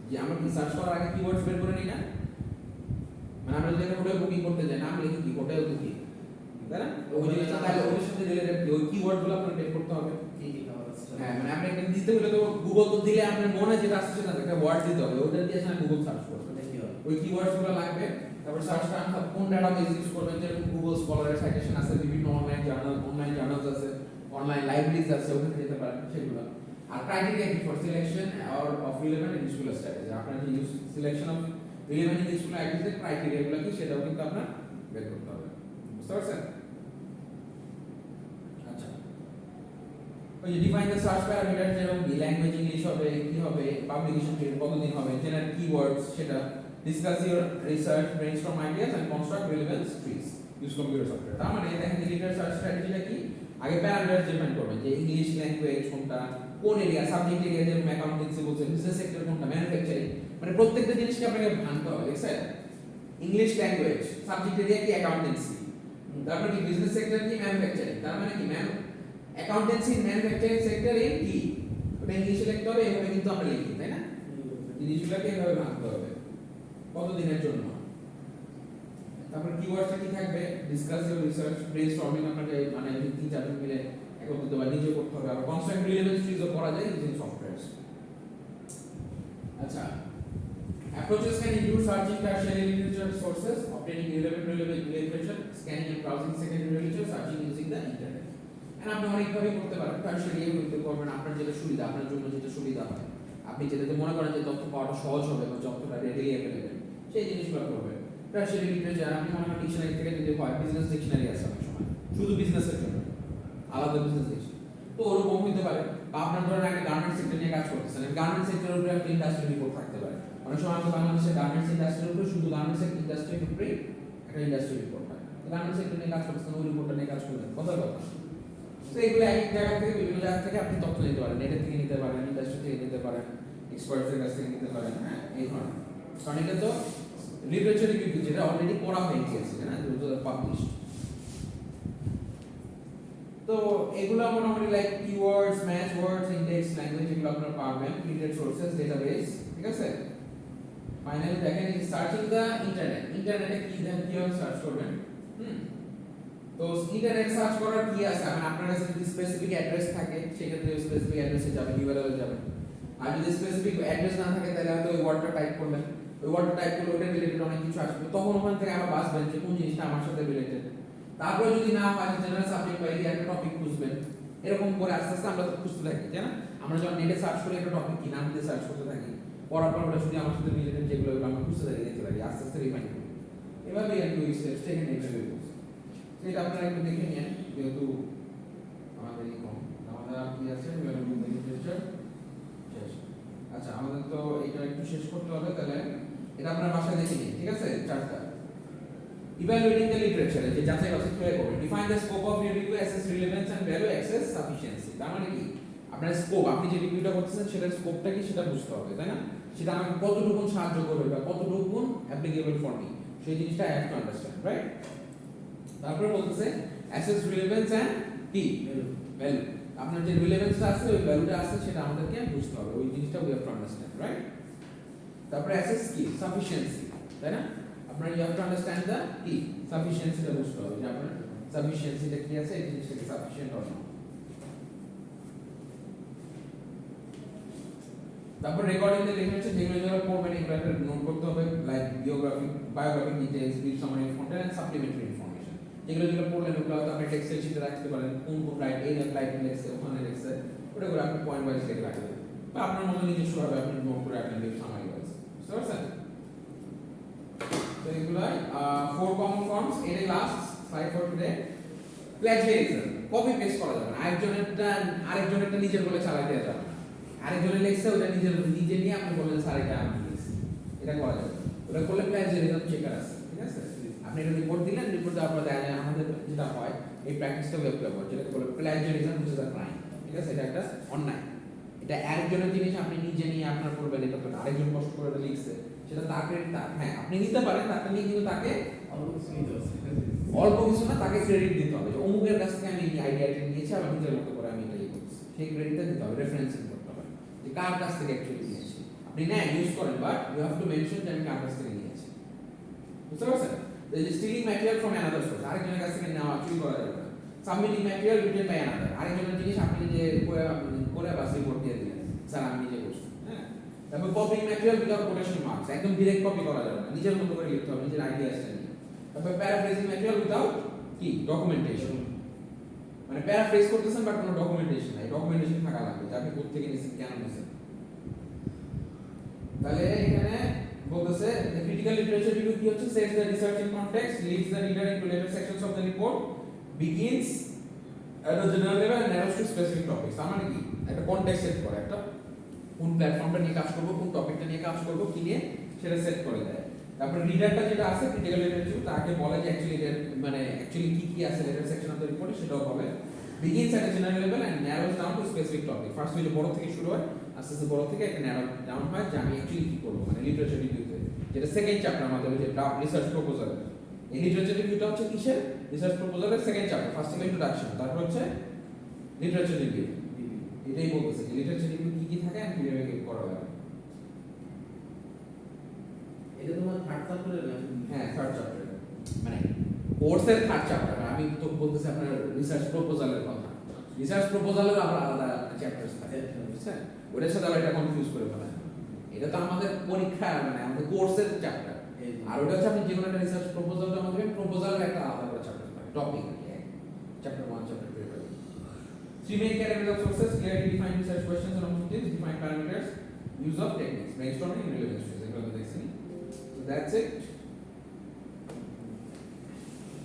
যে আমরা কি সার্চ করার আগে কিওয়ার্ডস বের করে নিই না? মানে আমরা যদি একটা হোটেল বুকিং করতে যাই, নাম লিখি কি হোটেল বুকিং, তাই না? ওই জিনিসটা তাহলে ওর সাথে রিলেটেড ওই কিওয়ার্ড গুলো আপনাকে বের করতে হবে। হ্যাঁ, মানে আপনি একটা দিতে হলে তো গুগল তো দিলে আপনার মনে যেটা আসছে না একটা ওয়ার্ড দিতে হবে, ওটা দিয়ে আপনি গুগল সার্চ করবেন, ওই কিওয়ার্ডস গুলো লাগবে। তারপর সার্চ টার্মস কোন ডাটাবেস ইউজ করবেন, যেরকম গুগল স্কলারের সাইটেশন আছে, বিভিন্ন অনলাইন জার্নালস আছে, অনলাইন লাইব্রেরিজ আছে, ওখানে যেতে পারেন সেগুলো। আর ক্রাইটেরিয়া কি? For selection of relevant and useful studies, আপনার যে selection of relevant and useful আইডিয়াসের ক্রাইটেরিয়া গুলো কি সেটাও কিন্তু আপনার বের করতে হবে, বুঝতে পারছেন? আচ্ছা, ওই যে ডিফাইন দ্য সার্চ প্যারামিটার, যেরকম ল্যাঙ্গুয়েজ ইংলিশ হবে, কি হবে, পাবলিকেশন পিরিয়ড কতদিন হবে, জেনারেট কিওয়ার্ডস সেটা, discuss your research, brainstorm ideas and construct relevance trees, use computer software. তার মানে দেখেন লিটারেচার সার্চ স্ট্র্যাটেজিটা কি? আগে প্যারামিটার ডিফাইন করবেন যে ইংলিশ ল্যাঙ্গুয়েজ কোনটা, কোন এরিয়া, সাবজেক্ট এরিয়া, যেমন অ্যাকাউন্টেন্সি বলছেন, বিজনেস সেক্টর কোনটা, ম্যানুফ্যাকচারিং, মানে প্রত্যেকটা জিনিসকে আপনাকে ভাঙতে হবে, দেখছেন? ইংলিশ ল্যাঙ্গুয়েজ, সাবজেক্ট এরিয়া কি অ্যাকাউন্টেন্সি, তারপর কি বিজনেস সেক্টর কি ম্যানুফ্যাকচারিং, তার মানে কি অ্যাকাউন্টেন্সি ম্যানুফ্যাকচারিং সেক্টর এর কি, ওটা ইংলিশে লিখতে হবে, এভাবে কিন্তু আমরা লিখি, তাই না? জিনিসগুলোকে এভাবে ভাঙতে হবে কতদিনের জন্য। তারপর কিওয়ার্ডটা কি থাকবে, ডিসকাস ইউর রিসার্চ, ব্রেনস্টর্মিং আপনাকে মানে তিন চারজন মিলে একত্রিত বা নিজে করতে হবে, আবার কনস্ট্রাক্ট রিলেভেন্স ট্রিজও করা যায় ইউজিং সফটওয়্যারস। আচ্ছা, approaches can include searching tertiary literature sources, obtaining relevant information, scanning and browsing secondary literature, searching using the internet. And আপনি অনেকভাবে করতে পারেন, tertiary করতে পারবেন আপনার যেটা সুবিধা, আপনার জন্য যেটা সুবিধা হয়, আপনি যেটাতে মনে করেন যে তথ্য পাওয়াটা সহজ হবে বা তথ্যটা রেডিলি অ্যাভেলেবল, সেই জিনিসগুলো করবেন। টার্সিয়ারি লিটারেচার আপনি মনে করেন ডিকশনারি থেকে যদি হয়, বিজনেস ডিকশনারি আছে অনেক সময় শুধু বিজনেসের জন্য, আলাদা বিজনেস ডিকশনারি, তো ওরকম হতে পারে। বা আপনার ধরেন একটা গার্মেন্ট সেক্টর নিয়ে কাজ করতেছেন, গার্মেন্ট সেক্টরের উপরে একটা ইন্ডাস্ট্রি রিপোর্ট থাকতে পারে। অনেক সময় আমাদের বাংলাদেশের গার্মেন্টস ইন্ডাস্ট্রির উপরে শুধু গার্মেন্টস ইন্ডাস্ট্রির উপরে একটা ইন্ডাস্ট্রি রিপোর্ট হয়, গার্মেন্টস সেক্টর নিয়ে কাজ করতেছেন, ওই রিপোর্টটা নিয়ে কাজ করবেন, কথা। তো এগুলো এক জায়গা থেকে বিভিন্ন জায়গা থেকে আপনি তথ্য নিতে পারেন, নেটের থেকে নিতে পারেন, ইন্ডাস্ট্রি থেকে নিতে পারেন, এক্সপার্টসের কাছ থেকে নিতে পারেন, হ্যাঁ এই ধরনের। কারণ এটা তো লিটারেচার রিভিউ যেটা অলরেডি পড়া হয়ে গিয়েছে, না পাবলিশ। তো এগুলো মোটামুটি লাইক কিওয়ার্ডস, ম্যাচ ওয়ার্ডস, ইন্ডেক্স, ল্যাঙ্গুয়েজ, এগুলো আপনারা পাবেন, প্রিন্টেড সোর্সেস, ডেটাবেস, ঠিক আছে। ফাইনালি দেখেন সার্চিং দা ইন্টারনেট, ইন্টারনেটে কি দেন কিভাবে সার্চ করবেন। তো ইন্টারনেট সার্চ করার কি আছে, মানে আপনার কাছে যদি স্পেসিফিক অ্যাড্রেস থাকে সেক্ষেত্রে স্পেসিফিক অ্যাড্রেসে যাবেন, ইউআরএল এ যাবেন। আর যদি স্পেসিফিক অ্যাড্রেস না থাকে তাহলে হয়তো ওই ওয়ার্ডটা টাইপ করবেন, ওই ওয়ার্ডটা টাইপ করলে ওটা রিলেটেড অনেক কিছু আসবে, তখন ওখান থেকে আবার বাছবেন যে কোন জিনিসটা আমার সাথে রিলেটেড। তারপর যদি না হয় জেনারেল সাবজেক্ট বা এরিয়া একটা টপিক খুঁজবেন, এরকম করে আস্তে আস্তে আমরা খুঁজতে থাকি, তাই না? আমরা যখন নেটে সার্চ করি একটা টপিক কি নাম দিয়ে সার্চ করতে থাকি, করার পর ওটা শুধু আমার সাথে রিলেটেড যেগুলো আমরা খুঁজতে থাকি, দেখতে থাকি, আস্তে আস্তে রিফাইন করি। এভাবে একটু স্টেপস টেকে নেক্সট ভিডিও সেটা আপনারা একটু দেখে নিন, যেহেতু আমাদের কম আমাদের কি আছে শেষ। আচ্ছা, আমাদের তো এটা একটু শেষ করতে হবে, তাহলে এটা আপনারা বাসায় দেখে নিন, ঠিক আছে? চারটা evaluating the literature, যে যাচাই বাছাই করে করবেন। define the scope of your review, assess relevance and value, access sufficiency। তার মানে কি, আপনার স্কোপ, আপনি যে রিভিউটা করতেছেন সেটার স্কোপটা কি সেটা বুঝতে হবে, তাই না? সেটা আমাকে কতটুকু সাহায্য করবে বা কতটুকু অ্যাপ্লিকেবল ফর মি, সেই জিনিসটা I have to understand, right? তারপরে বলতেছে assess relevance and কি ভ্যালু, আপনার যে রিলেভেন্সটা আছে ওই ভ্যালুটা আছে সেটা আমাদেরকে বুঝতে হবে, ওই জিনিসটা we have to understand, right? তারপরে assess কি sufficiency, তাই না? আপনারা you have to understand the কি sufficiency-টা বুঝতে হবে, যে আপনার sufficiency-টা কি আছে, এই জিনিসটা কি sufficient or not। তারপর রেকর্ডিং দ্য লিটারেচার, যেগুলো যেগুলো পড়বেন এগুলো একটা নোট করতে হবে, like biographic details, brief summary of content and supplementary information. যেগুলো যেগুলো পড়লেন ওগুলো হয়তো আপনি টেক্সটাইল শিটে রাখতে পারেন, কোন কোন রাইট এই রাইটিং লেখছে ওখানে লেখছে, ওটা করে আপনি পয়েন্ট ওয়াইজ লিখে রাখবেন, বা আপনার মতো নিজস্ব ভাবে আপনি নোট করে রাখলেন ব্রিফ সামারি ওয়াইজ, বুঝতে পারছেন? তো এগুলো 4 কমন ফর্মস। এর last slide for today, plagiarism, copy paste করা যাবে না, আরেকজনেরটা নিজের বলে চালাই দেওয়া যাবে না, আরেকজনের লেখছে ওটা নিজে নিয়ে আপনি বললেন স্যার এটা আমি লিখছি, এটা করা যাবে না, ওটা করলে প্ল্যাজিয়ারিজম চেকার আছে, ঠিক আছে? আপনি একটা রিপোর্ট দিলেন, রিপোর্ট দেওয়ার পর দেখা যায় আমাদের যেটা হয় এই প্র্যাকটিসটা ওয়েব ব্যবহার, যেটাকে বলে প্ল্যাজিয়ারিজম, which is a crime, ঠিক আছে? এটা একটা অন্যায়, এটা আরেকজনের জিনিস আপনি নিজে নিয়ে আপনার করবেন, এটা তো আরেকজন কষ্ট করে এটা লিখছে, সেটা তার ক্রেডিট, হ্যাঁ আপনি নিতে পারেন তাকে নিয়ে, কিন্তু তাকে অল্প কিছু না, তাকে ক্রেডিট দিতে হবে, যে অমুকের কাছ থেকে আমি এই আইডিয়াটা নিয়েছি আর নিজের মতো করে আমি এটা করছি, সেই ক্রেডিটটা দিতে হবে, রেফারেন্সিং করতে হবে যে কার কাছ থেকে অ্যাকচুয়ালি নিয়েছি। আপনি না ইউজ করেন, but you have to mention যে আমি কার কাছ থেকে নিয়েছি, বুঝতে পারছেন? Stealing material from another source, আরেকজনের কাছ থেকে নেওয়া চুরি করা যাবে না। Submitting material written by another, আরেকজনের জিনিস আপনি যে করে বাস রিপোর্ট দিয়ে দিলেন স্যার আমি নিজে করছি, হ্যাঁ। তারপর copying material without quotation marks, একদম ডিরেক্ট কপি করা যাবে না, নিজের মতো করে লিখতে হবে, নিজের আইডিয়া আসছে। তারপর প্যারাফ্রেজিং ম্যাটেরিয়াল উইদাউট কি ডকুমেন্টেশন, মানে প্যারাফ্রেজ করতেছেন বাট কোনো ডকুমেন্টেশন নাই, ডকুমেন্টেশন থাকা লাগবে যে আপনি কোথা থেকে নিয়েছেন, কেন নিয়েছেন। তাহলে এখানে বলতেছে the critical literature review কি হচ্ছে, sets the research in context, leads the reader into later sections of the report, begins at a general level and narrows to specific topics। তার মানে কি, একটা কনটেক্সট সেট করে, একটা কোন প্ল্যাটফর্মটা নিয়ে কাজ করব, কোন টপিকটা নিয়ে কাজ করব, কি নিয়ে সেটা সেট করে দেয়। তারপর রিডারটা যেটা আছে ক্রিটিক্যাল লিটারেচার, তাকে বলে যে অ্যাকচুয়ালি মানে অ্যাকচুয়ালি কি কি আছে লেটার সেকশন অফ দ্য রিপোর্টে সেটাও বলে। begins at a general level and narrows down to specific topic. First হইলো বড় থেকে শুরু হয়, আস্তে আস্তে বড় থেকে একটা ন্যারো ডাউন হয় যে আমি অ্যাকচুয়ালি কি করব, মানে লিটারেচার রিভিউতে, যেটা সেকেন্ড চ্যাপ্টার আমাদের ওই যে রিসার্চ প্রপোজাল। এই লিটারেচার রিভিউটা হচ্ছে কিসের? রিসার্চ প্রপোজালের সেকেন্ড চ্যাপ্টার। ফার্স্ট হলো ইন্ট্রোডাকশন, তারপর হচ্ছে লিটারেচার রিভিউ। এটাই বলতেছে যে লিটারেচার রিভিউ কি কি থাকে আর কিভাবে করা হয়। এটা তোমার থার্ড চ্যাপ্টারে না? হ্যাঁ, থার্ড চ্যাপ্টার, মানে কোর্সের থার্ড চ্যাপ্টার। আমি তো বলতেছি আপনার রিসার্চ প্রপোজালের কথা। রিসার্চ প্রপোজালের আবার আলাদা চ্যাপ্টারস থাকে, বুঝছেন? ওটার সাথে আবার এটা কনফিউজ করে ফেলা। এটা তো আমাদের পরীক্ষা, মানে আমাদের কোর্সের চ্যাপ্টার। আর ওটা হচ্ছে আপনি যে কোনো একটা রিসার্চ প্রপোজাল জমা দেবেন, প্রপোজালের একটা আলাদা করে চ্যাপ্টার থাকে, টপিক চ্যাপ্টার 1, চ্যাপ্টার 2 এভাবে। Three main categories of sources: clearly defined research questions and objectives, defined parameters, use of techniques, brainstorming, and relevance studies. এগুলো তো দেখছেন। So that's it.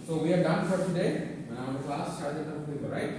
So we are done for today. Our class started, right?